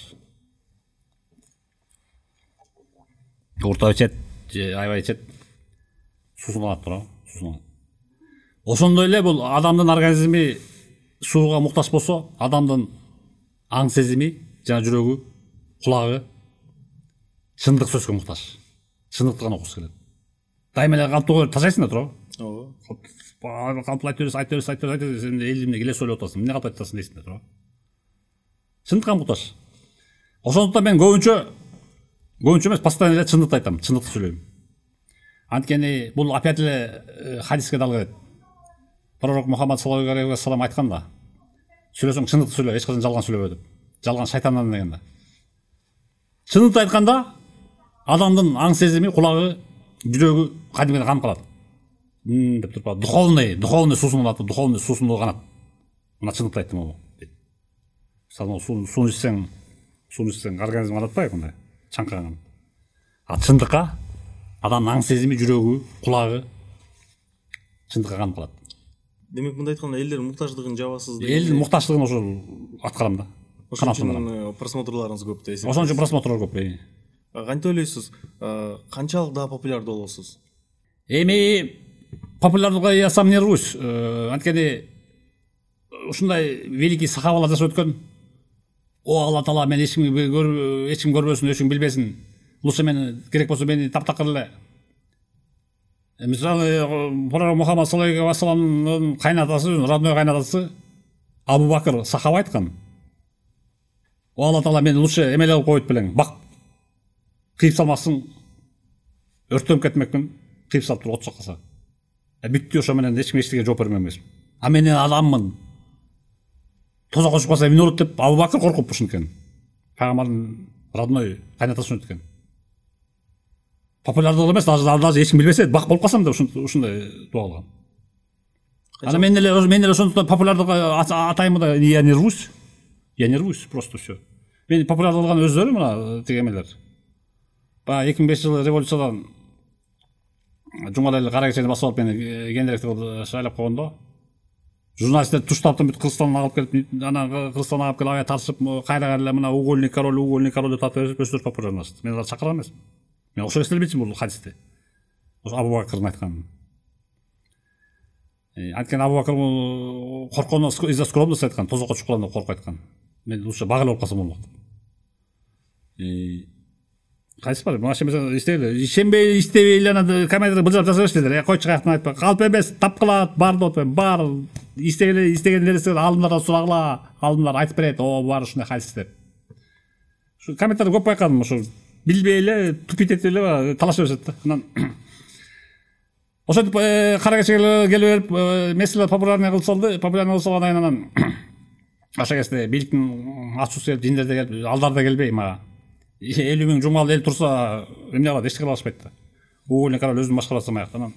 Уртап ичет, аябай ичет. Суусун алат тура, суусун алат. Ошондой эле бул адамдын организми сууга муктаж болсо, адамдын аң сезими, жана жүрөгү, кулагы чындык сөзгө муктаж. Чындыкты гана окугусу келет. Дайыма эле калптуу тажайсың да тура. Ооба. Калп айта бересиң, сен элдимне келе сөйлөп атасың, эмне калп айтасың дейсиң да тура. Чындыкка муктаж. Ошондуктан мен көбүнчө эмес, постоянно эле чындыкты айтам, чындыкты сүйлөйм. Анткени бул опять эле хадиске дал келет. Пророк Мухаммад саллаллаху алейхи ва саллям айткан да. Сүйлөсөң чындыкты сүйлө, эч качан жалган сүйлөбө деп. Жалган шайтандан деген да. Чындыкты айтканда адамдын аң сезими, кулагы, жүрөгү кадимгидей канып калат. Деп туруп духовный суусун алат, духовный суусундуу канат. Мына чындыкты айттым ол. Мисалы сууну ичсең организм канатпайбы мындай чаңкаган. А чындыкка адамдын аң сезими, жүрөгү, кулагы чындыкка канып калат. Демек мындай айтканда элдердин муктаждыгын жабасыз. Элдин муктаждыгын ошо аткарам да. Ошон үчүн просмотрларыңыз көп да. Ошон үчүн просмотрлор көп. Кантип ойлойсуз? Канчалык да популярдуу болосуз? Эми популярдуулукка я сам не рвусь. Анткени ушундай великий сахабалар жашап өткөн. О Алла Таала мен эч ким көрбөсүн, эч ким билбесин. Лучше мени керек болсо мени таптакыр эле. Мисалы пророк Мухаммад саллаллаху алейхи ва салламдын кайнатасы, родной кайнатасы Абу Бакыр сахаба айткан. О Алла Таала мени лучше эмеле кылып коет белең. Бак. Кыйып салмаксың. Өрттөнүп кетмекмин. Кыйып салып туруп от жаккаса. Бүттү, ошо менен эч ким эчтеге жооп бермек эмесмин. А мен адаммын. Тозок кошуп калса эмне болот деп Абу Бакыр коркуп ушинткен. Пайгамбардын родной кайнатасы ушинткен. Популярдуу эмес, даже эч ким билбесе, бак болуп калсам деп ушундай дуа кылган. Анан мен эле ошондуктан популярдуулукка атайм да, я не рвусь. Я не рвусь, просто всё. Мен популярдуу кылган өздөрү мына тиги эмелер. Баягы 2005 революциядан Жумалай кара кечени басып алып мени гендиректор кылып шайлап койгондо, журналисттер туштаптан бүт Кыргызстандан алып келип, анан Кыргызстандан алып келип ая тартышып, кайра эле мына угольник король деп тартып өздөрү популярдашты. Мен аларды чакырган эмесмин. Мен ошо нерсени билчүмүн бул хадисти. Ошо Абу Бакырдын айтканын. Анткени Абу Бакыр корккондон из-за скромности айткан, тозокко түшүп каламын деп коркуп айткан. Мен лучше багыл болуп калсам болмок деп. Кайсы бар? Мына шемесе иштейли. Ишенбей, иштебей эле ана камерада былжырап жасай беришти. Койчу каяктан айтпа. Калп эмес, тап кылат, бар деп атпайм. Бар. Истеген нерсе алымдардан сурагыла. Алымдар айтып берет. О, бар ушундай хадис деп. Шу комментарий көп байкадым, ошо билбей эле, тупить этип эле талаша беришет да. Анан ошентип кара кечеге келип берип, меселер популярный кылып салды. Популярный кылып салгандан кийин анан ошо кезде бийликтин ачуусу келип, жиндер да келип, алдар да келбей мага 50 миң жумал эл турса эмне кылат, эчтеке кыла алышпайт да. Угольный король өзүнүн башкарасына аяк анан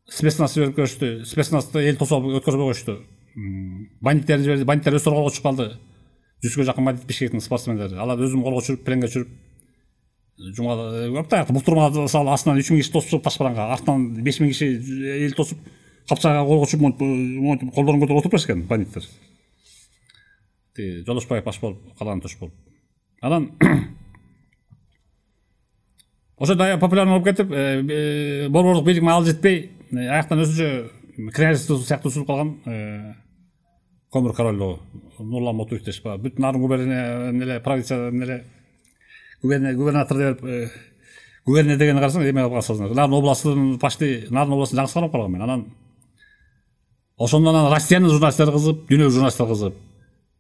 спецназ берип көрүштү. Спецназды эл тосуп өткөрбөй коюшту. Бандиттерди жиберди, бандиттер өздөрү колго түшүп калды. 100га жакын бандит Бишкектин спортсмендери. Алар өзүм колго түшүрүп, пленге түшүрүп жумал аптаякты бултурма салып астынан 3000 киши тосуп ташбаранга, артынан 5000 киши эл тосуп капчага колго түшүп монтип колдорун көтөрүп отуруп беришкен бандиттер. Жолошбаев баш болуп, калган туш болуп. Анан ошо да популярный болуп кетип, борборлук бийлик мага ал жетпей, аяктан өзүнчө князьство сыяктуу түзүлүп калган Көмүр королдугу, Нурлан Мотуев дешип бар. Бүтүн арын губерния провинция губернатор деп губерния деген карасаң эме алып калсаң. Нарын областын почти Нарын областын жаңысы карап калган мен. Анан ошондон Россиянын журналисттери кызып, дүйнөлүк журналисттер кызып.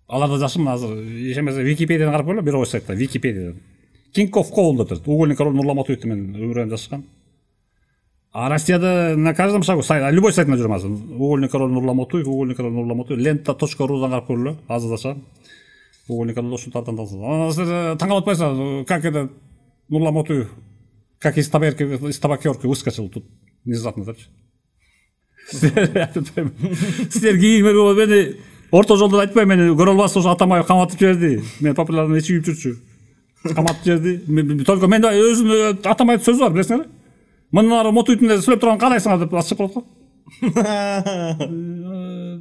Алар да жакшы, азыр ишемесе Википедиядан карап көрөлү, бир ой сайтта Википедиядан. King of Coal деп турат. Угольный король Нурлан Мотуев мен өмүрүн жазышкан. А Россияда на каждом шагу сайт, любой сайтына жүрөм азыр. Угольный король Нурлан Мотуев, Угольный король Нурлан Мотуев, lenta.ru-дан карап көрөлү, азырдаша. Угольный король ушунтип тартылсын. Анан силер таң калып атпайсыңар, как это Нурлан Мотуев, как из табакерки выскочил тут внезапно, депчи. Силер кийин мени орто жолдон айтпайм, мени көрө албасыз, ошо Атамбаев каматып жиберди. Мен популярный ичип жүрчү. Каматып жиберди. Только менде өзүнүн Атамбаевдин сөзү бар, билесиңерби? Мынар Мотуевтин сүйлөп турган карайсыңар деп ачып коет го.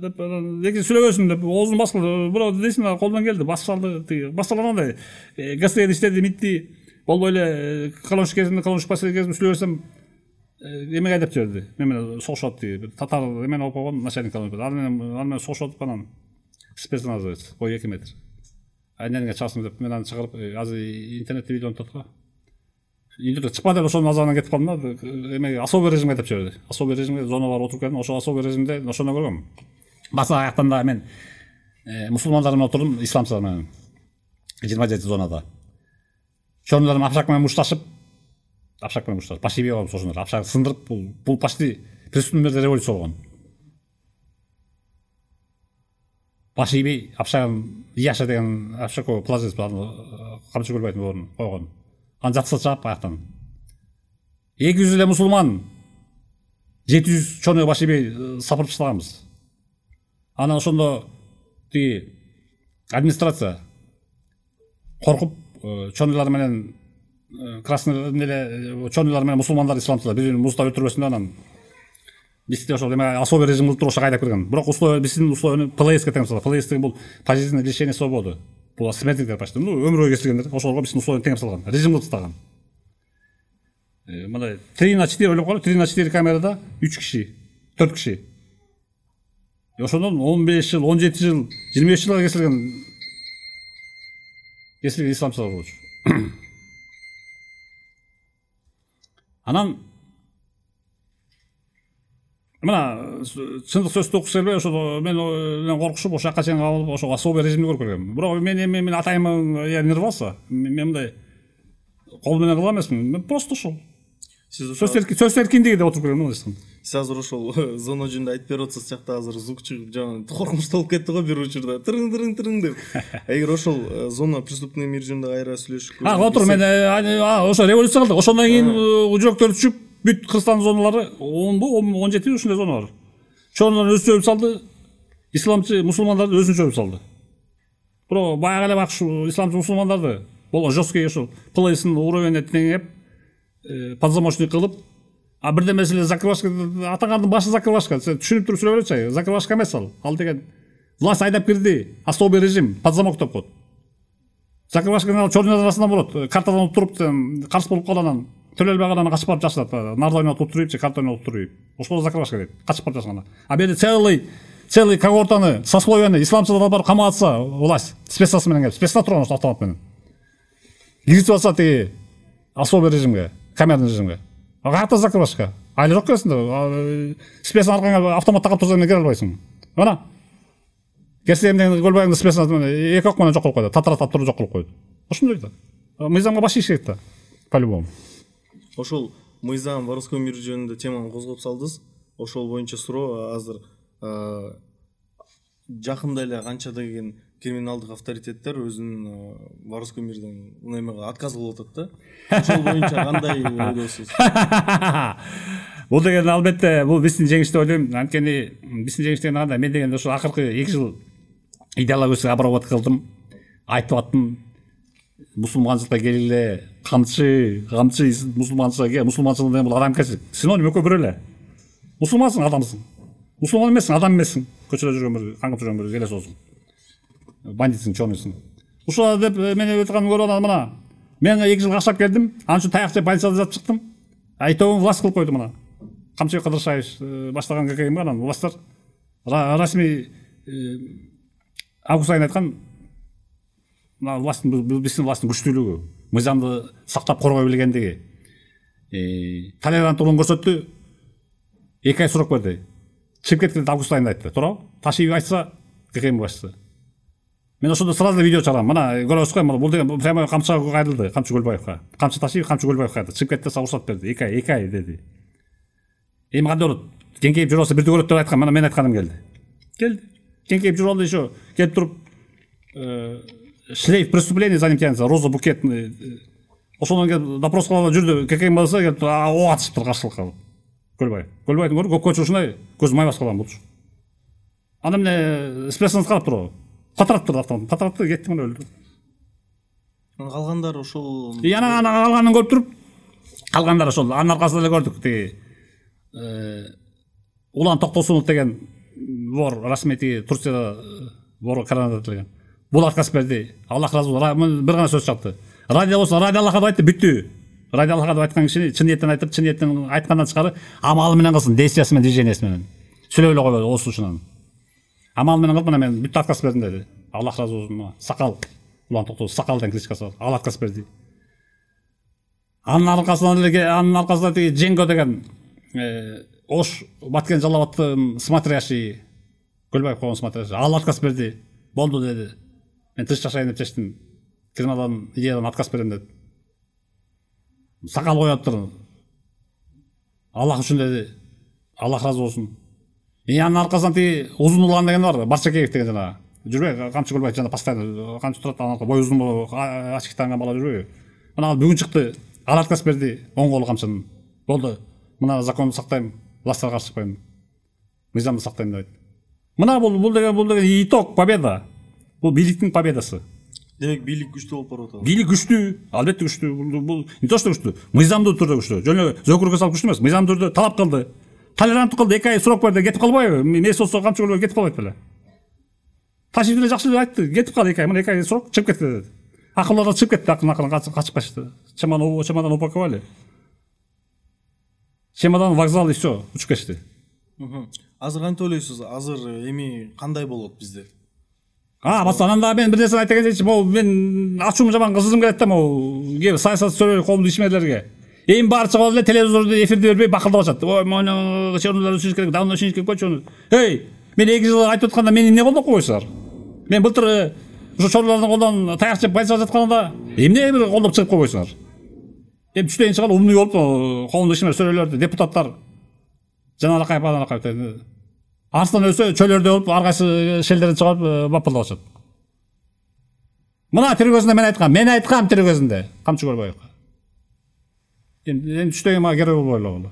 Деп эки сүйлөгөсүн деп оозун баскылды. Бирок дейсиң колдон келди, басып салды. Басалгандай ГСГ иштеди, митти. Болбой эле колончик кезинде, колончик кезинде сүйлөп берсем эмеге айдап жиберди. Мен менен согушат дейт. Татар эмени алып койгон начальник колончик. Ал менен согушуп анан спецназ называется. Ой 2 метр. Айненге часым деп мен аны чыгарып, азыр интернетте видеону татка. Интернет чыкпады, ошонун назарынан кетип калдым да. Эме особый режимге айтып жиберди. Особый режимге зона бар отуруп келдим. Ошо особый режимде ошону көргөм. Баса аяктан да мен мусулмандар менен отурдум, исламчылар менен. 27 зонада. Чорнолор апшак менен мушташып, почти болуп ошондор. Апшак сындырып, бул почти преступный революция болгон. Башибей апшагын Яша деген апшако плазис бар, камчы көрбөйтүн орун койгон. Аны жатса чаап аяктан. 200 эле мусулман 700 чоны башибей сапырып ташлаганбыз. Анан ошондо тиги администрация коркуп чонулар менен красный эле чонулар менен мусулмандар исламчылар бири-бирин муздап өлтүрбөсүн деп анан бизде ошол эме особый режим кылып туруп ошого айдап кирген. Бирок условия биздин условияны ПЛС-ке тең салган. ПЛС деген бул пожизненное лишение свободы. Бул смертниктер почти. Өмүр бою кесилгендер. Ошолорго биздин условияны тең салган. Режим кылып тастаган. Мындай 3/4 ойлоп коелу, 3/4 камерада 3 киши, 4 киши. Ошондон 15 жыл, 17 жыл, 25 жылга кесилген исламчылар болчу. Анан мына чындык сөздү окуп келбей, ошо мен коркушуп ошол жакка чейин калып, ошо особый режимди көрүп келгем. Бирок мен атайым я не рвался. Мен мындай кол менен кыла эмесмин. Мен просто ошол сөз эркиндиги деп отуруп келгем да. Сиз азыр ошол зона жөнүндө айтып берип атсыз, жакта азыр звук чыгып, жана коркунучтуу болуп кетти го бир учурда. Тырың деп. Эгер ошол зона преступный мир жөнүндө кайра сүйлөшүп отур мен ошо революция кылдык. Ошондон кийин жүрөктөрү түшүп, бүт Кыргызстан зоналары 10-17 ушундай зона бар. Чоңдон өзү чөбүп салды, исламчы мусулмандарды өзүн чөбүп салды. Бирок баягы эле бак исламчы мусулмандарды болгон жесткий ошол ПЛС-ын уровень теңеп, подзамочник кылып, а бирден маселе закрывашка атагандын башы закрывашка. Сен түшүнүп туруп сүйлөп берчи. Закрывашка эмес ал. Ал деген власть айдап кирди, особый режим, подзамок деп коет. Закрывашка черный арасынан болот. Картадан алып туруп, каршы болуп калганан төлөлбөй калганан качып барып жашылат. Нарда ойнап туруп, карта ойнап туруп. Ошол закрывашка дейт. Качып барып жашаган. А бери целый когортаны, сословияны исламчылар барып камап атса, власть спецназ менен келип, спецназ турган автомат менен. Киргизип атса тиги особый режимге, камерный режимге. Каяқта закрывашка? Айла жок келесиң. Спецназ аркаңа автомат тагып турсаң кире албайсың. Мына. Керсе эмне Көлбайдын спецназ менен эки ок менен жок кылып койду. Татыратып туруп жок кылып койду. Ошондой да. Мыйзамга баш ийиш керек да. По-любому. Ошол мыйзам воровской мир жөнүндө теманы козгоп салдыңыз. Ошол боюнча суроо азыр жакында эле канча деген криминалдык авторитеттер өзүнүн воровской мирден немеге отказ кылып атат да. Ошол боюнча кандай ойлойсуз? Бул деген албетте бул биздин жеңиш деп ойлойм. Анткени биздин жеңиш деген кандай? Мен дегенде ошо акыркы 2 жыл идеологический оборот кылдым. Айтып аттым. Мусулманчылыкка келгиле, камчы мусулманчылыкка кел. Мусулманчылык деген бул адамгерчилик. Синоним экөө бирөө эле. Мусулмансың, адамсың. Мусулман эмессиң, адам эмессиң. Көчөдө жүргөн бир, каңгып жүргөн бир эле соосуң. Бандитсиң, чоңуйсуң. Ушул деп мен өткөн көрүп атам мына. Мен 2 жыл каштап келдим. Анын үчүн таяк жеп больницада жатып чыктым. Айтоон власть кылып койду мына. Камчы Кыдыршаевич баштаган ККМ анан власттар расмий август айында айткан мына власттын биздин власттын күчтүүлүгү, мыйзамды сактап коргой билгендиги, толеранттуулугун көрсөттү. 2 ай срок берди. Чыгып кеткенде август айында айтты. Туурабы? Ташиев айтса, ККМ башчысы. Мен ошондо сразу видео чыгарам. Мына көрөсүз го, бул деген прямо камчыга кайрылды, Камчы Көлбаевка. Камчы Ташиев, Камчы Көлбаев кайрылды. Чыгып кетти, уруксат берди. 2 ай деди. Эми кандай болот? Кеңкейип жүрөсө бирди көрөт деп айткан. Мына мен айтканым келди. Кеңкейип жүрүп алды еще. Келип туруп шлейф преступления за ним тянется, роза букет. Ошондон келип допрос кылып жүрдү. ККМ болсо келип ок атышыптыр каршылыкка. Көлбаевдин көрүп көчү ушундай көзү майбас калган болчу. Анда эмне спецназ карап турабы? Катырап турду автомат. Катырапты, кетти мына өлдү. Калгандар ошол. Ана калганын көрүп туруп, калгандар ошол анын аркасында эле көрдүк. Тиги Улан Токтосунов деген вор расмети Турцияда вор коронавирус. Бул отказ берди. Аллах разы болсун. Бир гана сөз чыкты. Радио болсо радио Аллахка айтты, бүттү. Радио Аллахка деп айткан кишини чын ниеттен айтып, чын ниеттен айткандан тышкары амалы менен кылсын, действиясы менен, движениясы менен. Сүйлөп эле койбойду оозучунан. Амал менен кылып мына мен бүт отказ бердим деди. Аллах разы болсун. Сакал Улан Токтосунов сакал деген кличкасы. Ал отказ берди. Анын аркасынан тиги Женго деген Ош Баткен Жалалабадтын смотрящий, Көлбаев койгон смотрящий, ал отказ берди. Болду деди. Мен тыш жашайын деп чечтим. Кирмадан идеядан отказ берем деди. Сакал коюптур. Аллах үчүн деди. Аллах разы болсун. Анын аркасынан тиги Узун Улан деген бар, Барчакеев деген жана. Жүрбөй, Камчы Көлбаев жана постоянно камчы турат, анан бой узун болуп, ачык танган бала жүрбөйбү. Мына бүгүн чыкты. Ал отказ берди. Оң колу камчынын. Болду. Мына законду сактайм, властьтарга каршы чыкпайм. Мыйзамды сактайм деп айтты. Мына бул деген итог, победа. Бул бийликтин победасы. Демек бийлик күчтүү болуп барып атат. Бийлик күчтүү, албетте күчтүү. Бул не то что күчтүү, мыйзамдуу түрдө күчтүү. Жөн зөкүргө салып күчтүү эмес, мыйзамдуу түрдө талап кылды. Толеранттуу кылды, 2 ай срок берди, кетип калбайбы? Мес болсо Камчы Көлбаев кетип калбайт беле. Ташиев деле жакшы айтты, кетип кал 2 ай, мына 2 ай срок чыгып кетти деди. Акыллардан чыгып кетти, акылдан качып качты. Чемодан упаковали. Чемодан вокзал и все, учуп кетти. Азыр кантип ойлойсуз? Азыр эми кандай болот бизде? Басынан да мен бир нерсе айта кетейинчи. Могу мен ачуум жаман кызыгым келет да могу кээ саясат сөйлөй коомдук ишмерлерге. Эми баары чыгып эле телевизордо эфирди бербей бакылдап атышат. Ой, мону чорнолор үчүн керек, давно үчүн керек көчөнү. Эй, мен 2 жыл айтып атканда мени эмне колдоп койсуңар? Мен былтыр ушу чорлордун колдон таяк жеп больницага жатканда эмне бир колдоп чыгып койбойсуңар? Эми түштөн чыгып умный болуп коомдук ишмер сөйлөйлөрдү, депутаттар жана Ракаев. Арстан өсө чөлөрдө болуп, ар кайсы шелдерин чыгарып бапылдап атышат. Мына тиргөзүндө мен айткам тиргөзүндө Камчы Көлбаевка. Эми түштөн мага керек болбой эле.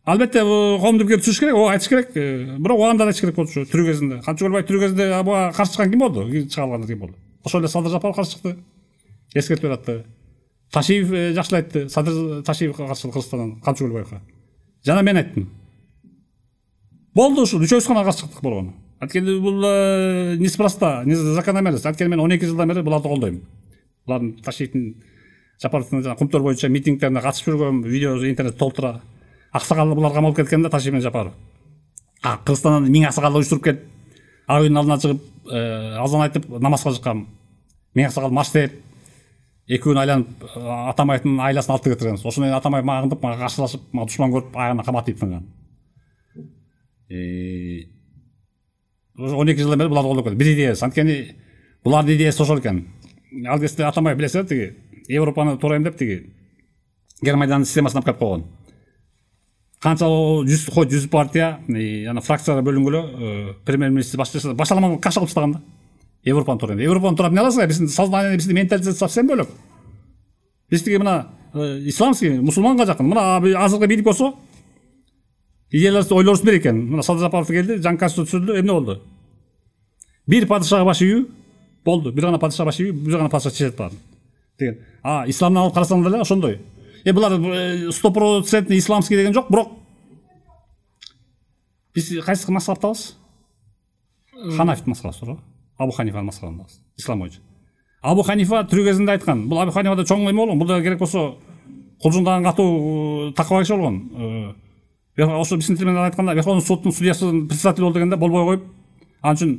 Албетте коомдук түшүш керек, айтыш керек. Бирок оанда айтыш керек болчу тиргөзүндө. Камчы Көлбаев тиргөзүндө буга каршы чыккан ким болду? Чыга алган ким болду? Ошол эле Садыр Жапаров каршы чыкты. Эскертип атты. Ташиев жакшылайтты. Садыр Ташиевге каршы Кыргызстандан Камчы Көлбаевка. Жана мен айттым. Болду ушул үчөөбүз гана каршы чыктык болгону. Анткени бул неспроста, не закономерность. Анткени мен 12 жылдан бери буларды колдойм. булардын ташитин Жапаровдун жана Кумтөр боюнча митингдерине катышып жүргөн видео интернет толтура. Аксакалы булар камалып кеткен да Таши менен Жапаров. Кыргызстандан 1000 аксакал уюштуруп келип, абыйдын алдына чыгып, азан айтып намазга чыккан. 1000 аксакал марш деп, экөөнү айланып Атамбаевдин айласын алып кетирген. Ошондон кийин Атамбаев магындып, мага каршылашып, мага душман көрүп, аягына каматып тынган. 12 жылдан бери буларды колдоп келет. Бир идеясы, анткени булардын идеясы ошол экен. Ал кезде Атамбаев билесиз, тиги Европаны турайм деп тиги Германияның системасын алып келип койгон. Канча 100 партия, ана фракцияга бөлүнгөлө, премьер-министр башаламан кашка кылып тастаган да. Европаны турайм. Европаны турап эмне аласың? Биздин сознание, биздин менталитет совсем бөлөк. Биздики мына исламский, мусулманга жакын. Мына азыркы бийлик болсо, идеяларыбыз, ойлорубуз бир экен. Мына Садыр Жапаров келди, жаңы конституция түзүлдү, эмне болду? Бир падышага баш ийүү болду. Бир гана падыша баш ийүү, бир гана падыша чечет баарын. Деген. Исламдан алып карасаңдар эле ошондой. Булар 100% исламский деген жок, бирок биз кайсы мазхабты табабыз? Ханафит мазхабы бар. Абу Ханифа мазхабын табабыз. Ислам боюнча. Абу Ханифа тирүү кезинде айткан. Бул Абу Ханифада чоң эме болгон. Бул керек болсо кулжундаган катуу такыба киши болгон. Ошо биздин тил менен айтканда, Верховный судтун судьясынын председатель болду дегенде болбой коюп, ал үчүн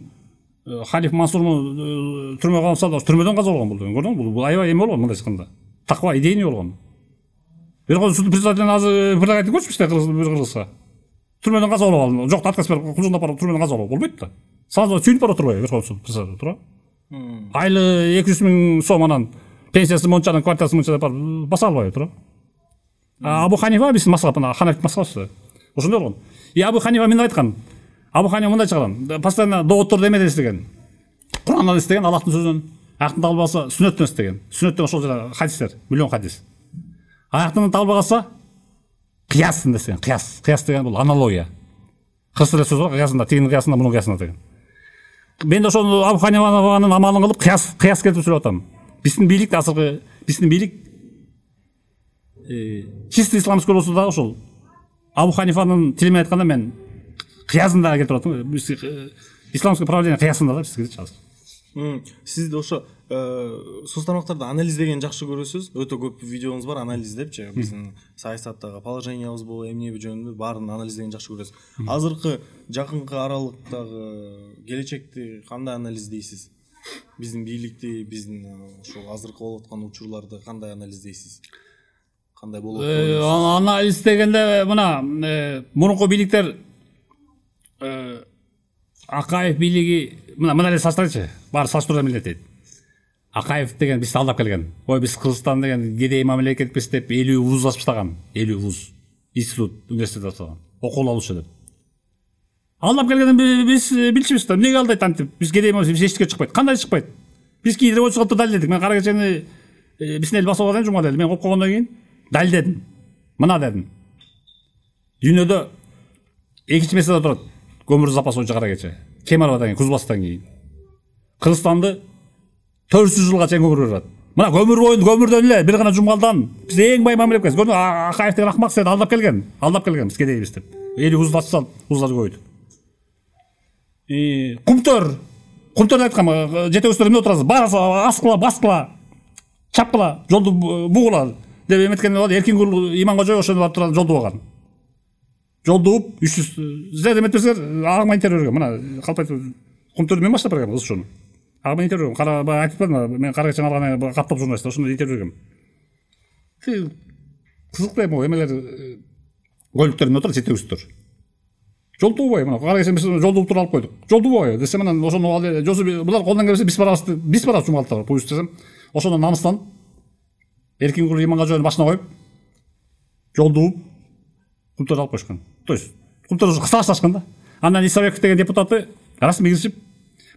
Халиф Мансурму түрмөгө алып салды. Түрмөдөн каза болгон бул деген. Көрдүңбү? Бул аябай эме болгон мындай чыкканда. Таква идейный болгон. Верховный суд председателин азыр бир айтып көрчүмүштө кыргызга. Түрмөдөн каза болуп алды. Жок, отказ берип, кулжундап барып түрмөдөн каза болуп болбойт да. Сразу сүйүнүп бара турбайбы Верховный суд председатель тура? Айлы 200 000 сом анан пенсиясы мончанын квартирасы монча деп барып баса албайбы тура? Абу Ханифа биздин мазхабына, Ханафит мазхабы. Ошондой болгон. Абу Ханифа мен айткан. Абу Ханифа мындай чыгарган. Постоянно доотторду эмеден издеген. Курандан издеген, Аллахтын сөзүнөн. Аяктан табылбаса сүннөттөн издеген. Сүннөттөн ошол жана хадистер, миллион хадис. Аяктан табылбаса кыяс десең, кыяс деген бул аналогия. Кыргыз сөз бар, кыясында, тигинин кыясында, мунун кыясында деген. Мен ошол Абу Ханифанын амалын кылып кыяс келтирип сүйлөп атам. Биздин бийлик азыркы, биздин бийлик чисто исламский болсо да ошол Абу Ханифанын тили менен айтканда мен кыясында келтирип атам. Биз исламский правление кыясында да биз азыр. Сиз ошо соц тармактарда анализдеген жакшы көрөсүз. Өтө көп видеоңуз бар анализдепчи. Биздин саясаттагы положениябыз эмне жөнүндө баарын анализдеген жакшы көрөсүз. Азыркы жакынкы аралыктагы келечекти кандай анализдейсиз? Биздин бийликти, биздин ошол азыркы болуп аткан учурларды кандай анализдейсиз? Кандай болот? Анализ дегенде мына мурунку бийликтер Акаев бийлиги мына эле салыштырачы. Баары салыштыруудан милдет дейт. Акаев деген бизди алдап келген. Ой, биз Кыргызстан деген кедей мамлекетпиз деп 50 вуз ачып таштаган. 50 вуз. Институт, университет ачылган. Окуу алуучу деп. Алдап келгенден биз билчүбүз да. Эмнеге алдайт антип? Биз кедей эмес, биз эчтеке чыкпайт. Кандай чыкпайт? Биз кийин революцияга далилдедик. Мен кара кечени биздин эл басып алган жумга эле. Мен коюп койгондон кийин далилдедим. Мына дедим. Дүйнөдө экинчи меселде турат. Көмүр запасы боюнча кара кече. Кемаровдон кийин, Кузбастан кийин. Кыргызстанды 400 жылга чейин көмүр берет. Мына көмүрдөн эле бир гана жумгалдан биз эң бай мамлекетпиз. Көрдүңбү? Акаев деген акмак сен алдап келген биз кедейбиз деп. 50 вуз ачсал, вуздар көбөйдү. Кумтөр айткан, жетекчилер эмне отурасыз? Барасы аскыла, баскыла, чапкыла, жолду бугула деп эметкен болот. Эркин Иманкожоев ошону барып турган жолду буган. Жолду буп 300 зер эметпесер, агыма интервью берген. Мына калп айтып, Кумтөрдү мен баштап берген кыз ошону. Агыма интервью берген. Айтып бердим, мен кара кечен алган каттап журналист, ошондо интервью берген. Кызыктуу эме эмелер көлүктөрүн отур, жетекчилер. Жолду бубай, мына кара кечен биз жолду буп туруп алып койдук. Жолду бубай десем, анан ошону жосу булар колдон келбесе биз барабыз жумгалтап, буюш десем, ошондон намыстан Эркин Иманкожоевдун башына коюп, жолду буп Кумтөрдү алып коюшкан. То есть Кумтөр кысашташкан да. Андан Исабеков деген депутаты расмий киришип,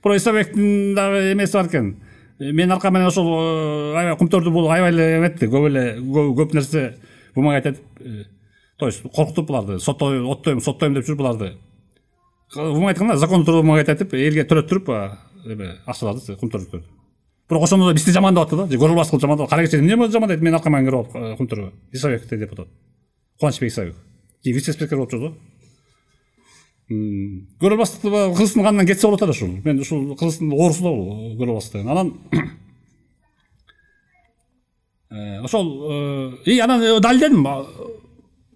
бирок Исабековдун дагы эмеси бар экен. Мен арка менен ошол аябай Кумтөрдү бул аябай эле эметти, көп нерсе бумага айтып, то есть коркутуп буларды, соттойм деп жүрүп буларды. Бумага айтканда закон туруу бумага айтып, элге төлөттүрүп эме акчаларды Кумтөрдү. Бирок ошондо да бизди жамандап атты да, көрүлбас кылып жамандап. Кара кече эмне жамандайт? Мен арка менен кирип алып Кумтөргө. Исабеков деген депутат. Кубанычбек Исабеков. Вице-спикер болуп жүрдү. Көрөлбастыкты Кыргыздын канынан кетсе болот эле ушул. Мен ушул Кыргыздын оорусу да бул көрөлбастык деген. Анан ошол анан далилдедим.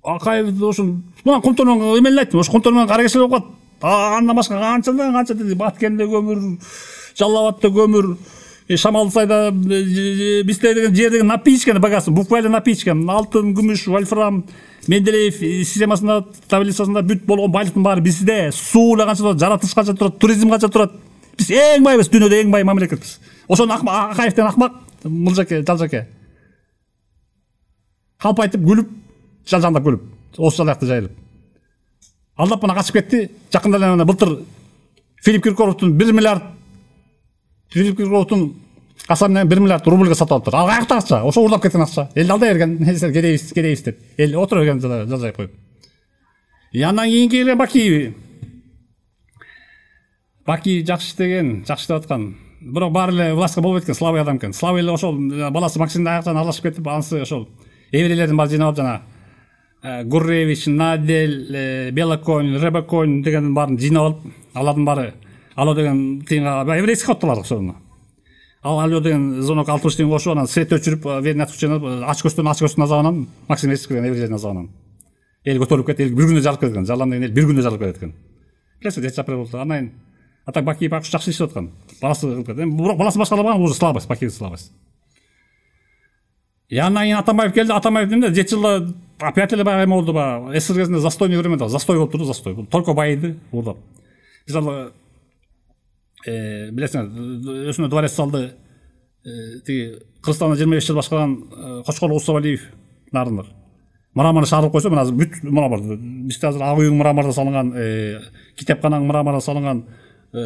Акаев ошол мына Комтордон эмелин айттым. Ошо Комтордон кара кесел болуп калат. Андан башка канча деди. Баткенде көмүр, Жалал Абадта көмүр, Шамалсайда бизде деген жер деген напичкан багасы, буквально напичкан. Алтын, күмүш, вольфрам, Менделеев системасында, таблицасында бүт болгон байлыктын баары бизде. Суу канча турат, жаратылыш канча турат, туризм канча турат. Биз эң байбыз, дүйнөдө эң бай мамлекетпиз. Ошону Акаевден акмак, Мылжаке, Жалжаке. Калп айтып күлүп, жалжаңдап күлүп, осы жалақты жайылып. Алдап мына качып кетти. Жакында эле былтыр Филипп Киркоровдун 1 миллиард касабынан 1 миллиард рубльга сатып алыптыр. Ал каякта акча? Ошо урдап кеткен акча. Эл алдай берген, кедейбиз деп. Эл отура берген жалжайып коюп. Андан кийин келген Баки жакшы иштеген, жакшы иштеп аткан. Бирок баары эле властка болбойт экен, слабый адам экен. Слабый эле ошол баласы Максимдин аягынан аралашып кетип, анысы ошол еврейлердин баары жыйнап жана Гуревич, Надель, Белоконь, Ребеконь дегендин баарын жыйнап алып, алардын баары Ало деген тыйынга еврейский каттылар сону. Ало деген звонок 60 тыйын кошуп, анан свет өчүрүп, верный отключение ачкөстүн азабынан, Максим Есип деген еврейлердин азабынан. Эл көтөрүлүп кетти, эл бир күндө жарык кеткен. Жарлан деген эл бир күндө жарык кеткен. Билесиз, жетчапыр болду. Анан атак Баки жакшы иштеп аткан. Баласы кылып кетти. Бирок баласы башкарылган, уже слабость, Баки слабость. Андан кийин Атамбаев келди. Атамбаев демде 7 жылда опять эле баягы эме болду ба. СССР кезинде застойный времена, застой болуп турду, застой. Бул только байыды, урдап. Биз ал билесиңер, өзүнө дворец салды. Тиги Кыргызстанда 25 жыл башкарган Кочкор Усабалиев нарындар. Мрамор шаарылып койсо, мына бүт мрамор. Бизде азыр Ак үйүң мрамордо салынган, китепканаң мрамордо салынган,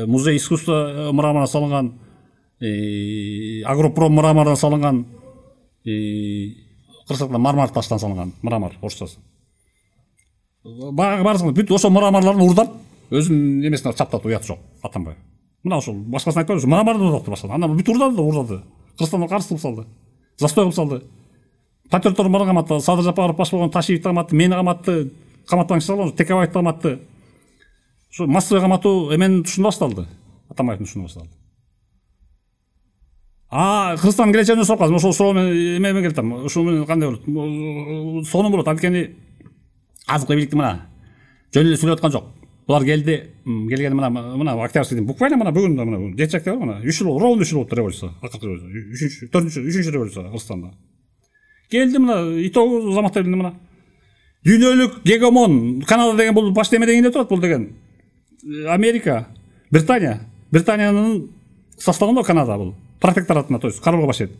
музей искусства мрамордо салынган, Агропром мрамордо салынган, Кыргызстанда мармар таштан салынган мрамор орусчасы. Баарысы бүт ошол мраморлорун урдап, өзүнүн эмесине чаптап уят жок Атамбаев. Мына ошол башкасын айтпайбыз, мраморду урдап баштады. Анан бүт урдады. Кыргызстанга каршы кылып салды. Застой кылып салды. Патриоттор барын каматты, Садыр Жапаров баш болгон Ташиевди каматты, мени каматты, каматпаңчы болгон Текебаевди каматты. Ошо массовый каматуу эменин тушунда башталды. Атамбаевдин тушунда башталды. Кыргызстан келечегине сурап калдым. Ошол суроо мен эме келтим. Ошол менен кандай болот? Сонун болот. Анткени азыркы бийликти мына жөн эле сүйлөп аткан жок. Булар келгени мына Октябрьский буквально мына бүгүн мына 7 октябрь мына 3 жыл ровно 3 жыл болуптур революция. Акыркы революция. 3-4 революция Кыргызстанда. Келди мына итогу заматтай билди мына. Дүйнөлүк гегемон Канада деген бул башта эме дегенде турат, бул деген Америка, Британиянын составында Канада бул. Протекторатына, то есть кароолго баш эди.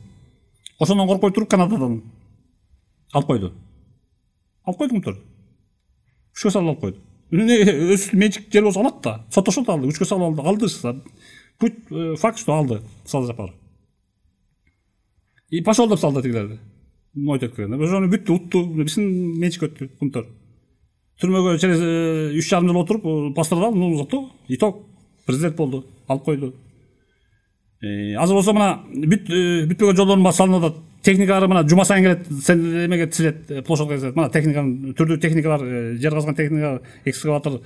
Ошондон коркпой туруп Канададан алып койду. Алып койду мутор. 3 салып алып койду. Өз менчик жер болсо алат да. Сотошот алды, 3 салып алды. Путь факт что алды Садыр Жапаров. И пошел деп салды тигилерди. Ной теткен. Ошону бүттү, утту, биздин менчик өттү кумтор. Түрмөгө через 3,5 жыл отуруп пострадал, зато итог президент болду, алып койду. Азыр болсо мына бүтпөгөн жолдордун баары салынып атат. Техникалар мына жума сайын келет, сен эмеге тизилет, площадка тизилет. Мына техниканын түрдүү техникалар, жер казган техника, экскаватор,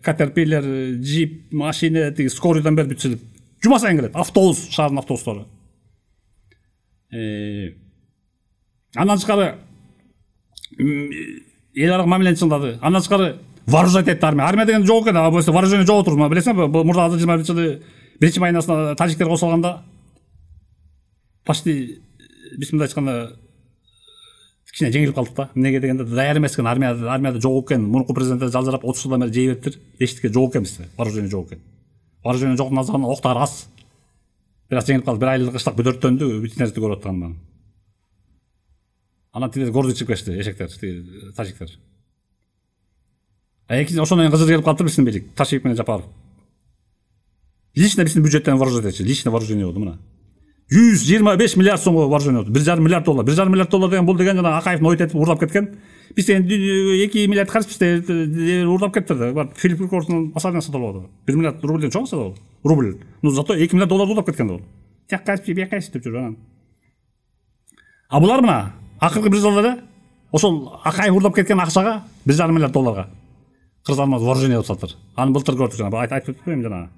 катерпиллер, джип, машина, тиги скорыйдан бери бүтүлүп. Жума сайын келет, автобус, шаардын автобустары. Андан тышкары эл аралык мамилени чыңдады. Андан тышкары вооружать этти армия. Армия деген жок экен, вооружение жок отур. Билесиңби, мурда 21-жылы 1 майнасына тажиктер кошулганда почти биз мындай айтканда кичине жеңилип калдык да. Эмнеге дегенде даяр эмес экен, армияда жок экен. Мурунку президент жалжырап 30 жылдан бери жей бериптир. Эчтеке жок экен бизде. Вооружение жок экен. Вооружение жоктун азагында октар аз. Бирок жеңилип калды. 1 айлык кыштак бүдөрттөндү, бүт нерсени көрүп аткандан. Анан тилер гордый чыгып кетти, эшектер, тажиктер. Экинчи ошондон кызыр келип калды биздин бийлик, Ташиев менен Жапаров. Лично биздин бюджеттен вооружение этчи, лично вооружение болду мына. 125 миллиард сомго вооружение болду. 1,5 миллиард доллар. 1,5 миллиард доллар деген бул деген жана Акаевдин ойт этип урдап кеткен. Биз 2 миллиард каржыбызды урдап кетти. Филипп Киркоровдун асабынан сатып алды. 1 миллиард рубльден чоң сатып алды. Рубль. Ну зато 2 миллиард доллар урдап кеткен ол. Тияк кайсы деп жүр анан. А булар мына акыркы 1 жылда эле ошол Акаев урдап кеткен акчага 1,5 миллиард долларга Кыргызстан вооружение алып сатыр. Аны былтыр көрдүк жана айтып кетпейм жана.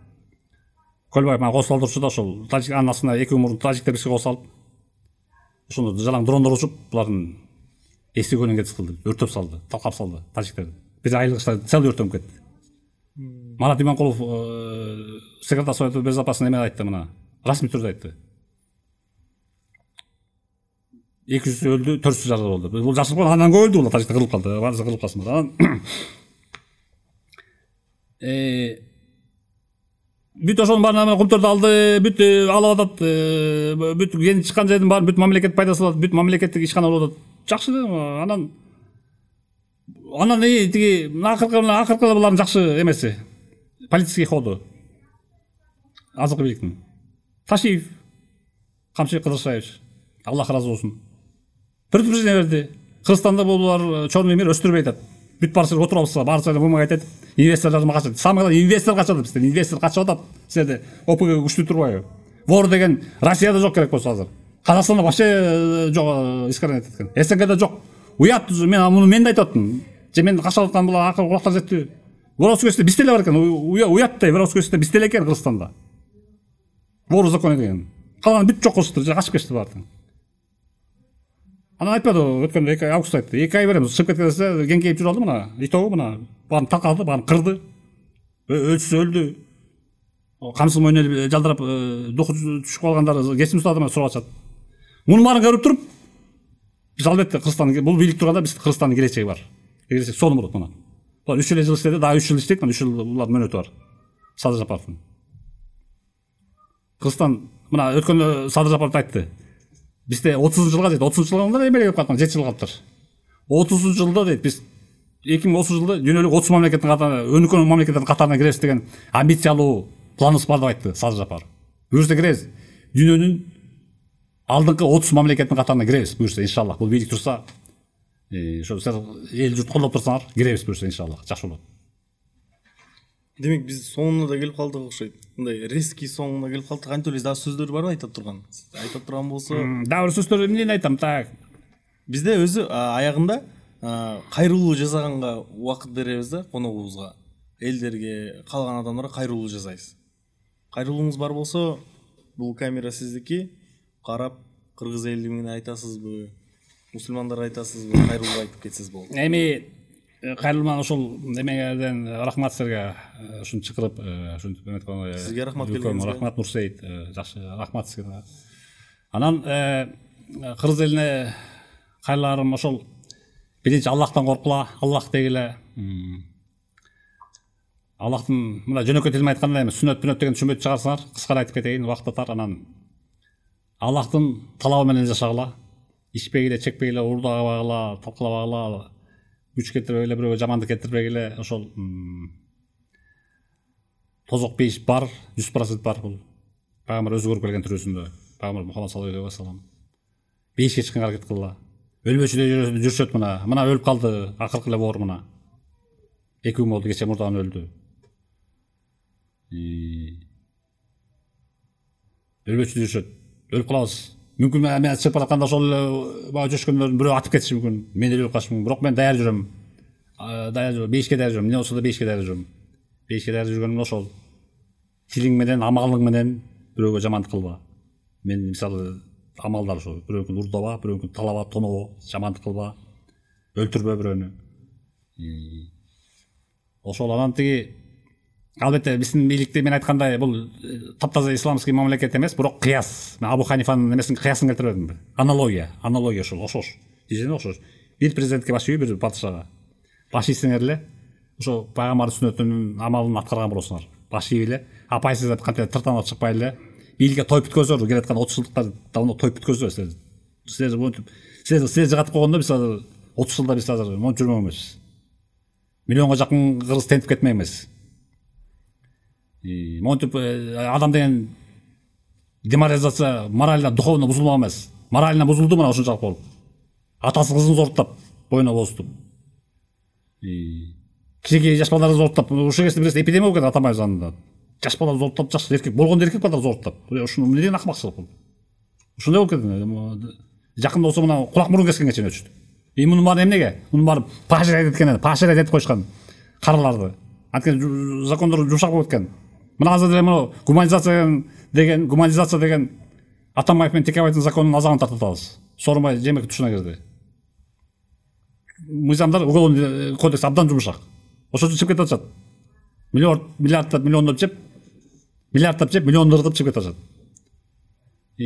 Көлбаев мага косуп алдырчу да ошол тажик анасына 2 умур тажиктер бизге косуп алып. ошондо жалаң дрондор учуп булардын эски көлүн кетип кылды, өртөп салды, талкап салды тажиктерди. Бир айлык иште целый өртөнүп кетти. Марат Иманкулов секретарь совета безопасности эме айтты, мына расмий түрдө айтты. 200 өлдү, 400 жаралуу болду. Бул жашырып калган андан көп өлдү, бул тажиктер кырылып калды. Баардыгы кырылып калсын. Бүт ошонун баарын кумтөрдү алды, бүт алып атат, бүт ген чыккан жердин баарын бүт мамлекет пайдасы алат, бүт мамлекеттик ишкана болуп атат. Жакшы. Анан тиги акыркы булардын жакшы эмеси. Политический ходу. Азыркы бийликтин. Ташиев, Камчыбек Кыдыршаевич. Аллах разы болсун. Предупреждение берди. Кыргызстанда булар черный мир өстүрбөй атат. Бүт барысы отуруп алса, барысы бумага айтат. Инвесторлордун качат. Самый главный инвестор качат бизден. Инвестор качып атат. Силерде ОПГ күчтүү турбайбы? Вор деген Россияда жок керек болсо азыр. Казакстанда вообще жок, искоренет эткен. СНГда жок. Уят, мен да айтып аттым. Же мен кашап аткан булар акыл кулактар жетти. Воровскойсте бизде бар экен. Уяттай Воровскойсте бизде экен Кыргызстанда. Вор закон деген. Калган бүт жок болуптур, же качып кетти баардыгы. Анан айтпады, өткөндө 2 август айтты. 2 ай беребиз, чыгып кеткенде кеңкейип жүрүп алды мына. Итогу мына баарын такалды, баарын кырды. Өлсө өлдү. Камсыз мойнелип жалдырап духу түшүп калгандары кесим суурадымы сурап атышат. Мунун баарын көрүп туруп, биз албетте Кыргызстан бул бийлик турганда биз Кыргызстандын келечеги бар. Келечек сонун болот мына. Булар 3 жыл иштеди, дагы 3 жыл иштейт, мына 3 жыл булардын мөөнөтү бар. Садыр Жапаровдун. Кыргызстан мына өткөндө Садыр Жапаров айтты. Бизде 30 жылга дейт, 30 жылга эмеле келип калган, 7 жыл калыптыр. 30 жылда дейт, биз 2030 жылда дүйнөлүк 30 мамлекеттин катарына, өнүккөн мамлекеттердин катарына киребиз деген амбициялуу планыбыз бар деп айтты Садыр Жапаров. Буюрса киребиз. Дүйнөнүн алдыңкы 30 мамлекеттин катарына киребиз, буюрса иншаллах. Бул бийлик турса, ошо эл журт колдоп турсаңар, киребиз буюрса иншаллах. Жакшы болот. Демек биз соңуна да келип калдык окшойт. Мындай резкий соңуна келип калдык. Кантип эле дагы сөздөр барбы айтып турган? Айтып турган болсо, дагы бир сөздөр эмнени айтам, так. Бизде өзү аягында кайрылуу жасаганга убакыт беребиз да коногубузга. Элдерге, калган адамдарга кайрылуу жасайбыз. Кайрылууңуз бар болсо, бул камера сиздики. Карап, кыргыз эли менен айтасызбы? Мусулмандар айтасызбы? Кайрылуу айтып кетсеңиз болот. Эми кайрылман ошол эмегеден рахмат силерге, ушуну чакырып, ушинтип эметкөнгө. Сизге рахмат келгениңизге. Рахмат Нурсейит, жакшы, рахмат сизге. Анан кыргыз элине кайрыларым ошол биринчи Аллахтан коркула, Аллах дегиле. Аллахтын мына жөнөкөй тилмен айтканда эми сүннөт деген түшүнбөйт чыгарсаңар, кыскара айтып кетейин, убакыт татар. Анан Аллахтын талабы менен жашагыла, ичпегиле, чекпегиле, уурдабагыла, талкалабагыла, күч кетирбегиле, бирөөгө жамандык кетирбегиле, ошол тозок бейиш бар, 100% бар бул. Пайгамбар өзү көрүп келген түрүсүндө, Пайгамбар Мухаммад саллаллаху алейхи ва саллям. Бейишке чыкканга аракет кылгыла. Өлбөчүдөй жүрүшөт мына. Мына өлүп калды, акыркы эле боор мына. 2 күн болду, кече мурдаган өлдү. Өлбөчүдөй жүрүшөт. Өлүп калабыз. Мүмкүн мен чыгып баратканда ошол баа жөшкөндөрдүн бирөө атып кетиши мүмкүн. Мен эле өлүп калышым мүмкүн. Бирок мен даяр жүрөм. Бейишке даяр жүрөм. Эмне болсо да бейишке даяр жүрөм. Бейишке даяр жүргөнүм ошол. Тилиң менен, амалың менен бирөөгө жамандык кылба. Мен мисалы амалдар ошо. Бирөөнүкүн урдаба, бирөөнүкүн талаба, тонобо, жамандык кылба. Өлтүрбө бирөөнү. Ошол анан тиги албетте биздин бийликти мен айткандай бул таптаза исламский мамлекет эмес, бирок кыяс. Мен Абу Ханифанын эмесин кыясын келтирбедимби? Аналогия ошол, окшош. Дижене окшош. Бир президентке баш ийүү, бир падышага. Баш ийсеңер эле ошо пайгамбардын сүннөтүнүн амалын аткарган болосуңар. Баш ийип эле, апайсыз деп кантип тыртанып чыкпай эле, бийликке той бүткөзөр, келаткан 30 жылдыктар давно той бүткөзөр силер. Силер жыгатып койгондо биз азыр 30 жылда биз азыр монтип жүрмөйбүз. Миллионго жакын кыргыз тентип кетмейбиз. Монтип адам деген деморализация морально, духовно бузулмак эмес. Морально бузулду мына ушунчалык болуп. Атасы кызын зорттап, боюна боступ. Кичинекей жаш балдарды зорттап, ушул кезде бир эпидемия болуп кетти атамай жанында. Жаш балдар зорттап, жаш эркек болгондо эркек балдар зорттап. Ушуну эмне деген акмакчылык бул? Ушундай болуп кетти. Жакында болсо мына кулак мурун кескенге чейин өчтү. Мунун баары эмнеге? Мунун баары паширет эткенен, паширет этип коюшкан караларды. Анткени закондор жумшак болуп кеткен. Мына азыр деле гуманизация деген Атамбаев менен Текебайдын законунун азабын тартып атабыз. сорумай жемек тушуна кирди. Мыйзамдар уголовный кодекс абдан жумшак. Ошо үчүн чыгып кетип атышат. Миллиарддап миллиондоп жеп, миллиондордоп чыгып кетип атышат.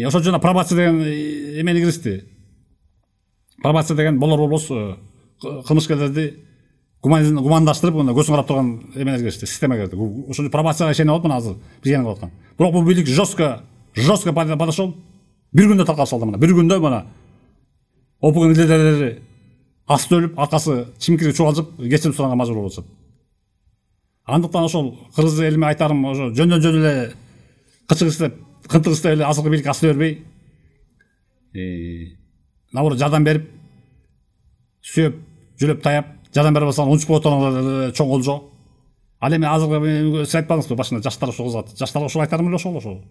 Ошо жана пробация деген эмени киргизди. Пробация деген болбос кылмышкерлерди гумандаштырып, көзүн карап турган эмени киргизди, система кирди. Ошо пробацияга ишенип атат мына азыр бизге кылып аткан. Бирок бул бийлик жестко подошел. Бир күндө таркап салды мына. Бир күндө мына опугун лидерлери асты өлүп, аркасы чимкирип чубалжып, кечирим суранга мажбур болуп атышат. Андыктан ошол кыргыз элиме айтарым, ошо жөндөн эле кынтыгыстап эле азыркы бийлик асты бербей, наоборот жардам берип, сүйөп, жүлөп таяп, жардам бере алсаң унчуп отуруңар чоң олжо. Ал эми азыркы сиз айтпадыңызбы башында жаштар ошол кызат. Жаштарга ошол айтарым эле ошол.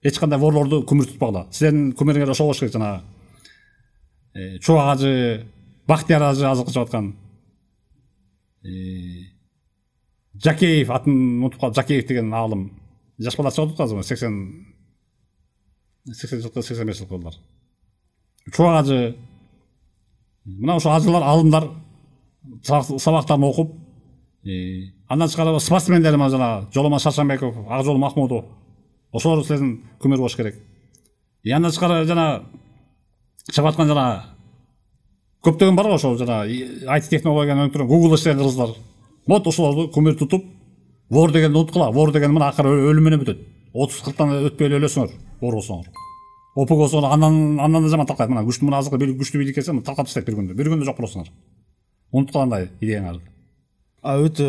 Эч кандай ворлорду күмүр tutпагыла. Силердин күмүрүңөр ошол болуш керек, жана Чубак ажы, Бактияр ажы азыркы чыгып аткан. Жакеев атын унутуп калып, Жакеев деген аалым. Жаш бала чыгып атат азыр 80 жылкы 85 жылкы балдар. Чубак ажы, мына ошо ажылар, алымдар сабактарын окуп, андан тышкары спортсмендер жана Жоломон Шаршанбеков, Акжол Махмудов, ошолор силердин күмүр болуш керек. Андан тышкары жана чыгып аткан жана көптөгөн бар ошол жана IT технологияны өндүргөн Google иштеген кыргыздар. Вот ошолорду күмүр тутуп, вор дегенди унуткула. Вор деген мына акыры өлүм менен бүтөт. 30-40тан өтпөй эле өлөсүңөр, вор болсоңор. Опук болсоңор андан да жаман таркайт. Мына күчтүү мына азыркы күчтүү бийлик келсе, таркап таштайт бир күндө. Бир күндө жок болосуңар. Унуткуландай идеяңарды. Өтө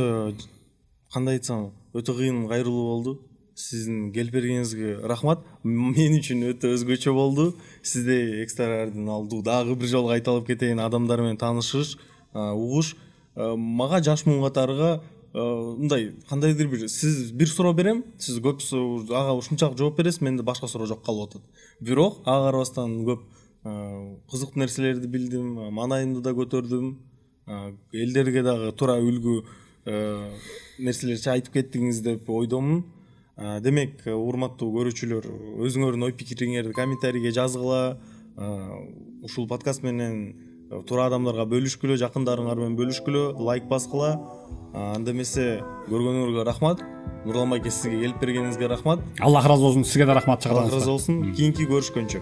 кандай айтсам, өтө кыйын кайрылуу болду. Сиздин келип бергениңизге рахмат. Мен үчүн өтө өзгөчө болду. Сизде экстраординалдуу дагы бир жолу кайталап кетейин, адамдар менен таанышыш, угуш. Мага жаш муңгатарга мындай кандайдыр бир сиз бир суроо берем, сиз көп ага ушунчалык жооп бересиз, менде башка суроо жок калып атат. Бирок ага карабастан көп кызыктуу нерселерди билдим, маанайымды да көтөрдүм. Элдерге дагы туура үлгү нерселерди айтып кеттиңиз деп ойдомун. Демек, урматтуу көрүүчүлөр, өзүңөрдүн ой пикириңерди комментарийге жазгыла. Ушул подкаст менен туура адамдарга бөлүшкүлө, жакындарыңар менен бөлүшкүлө, лайк баскыла. Анда эмесе көргөнүңөргө рахмат. Нурлан байке, сизге келип бергениңизге рахмат. Аллах ыраазы болсун, сизге да рахмат чыгарганыңызга. Аллах ыраазы болсун. Кийинки көрүшкөнчө.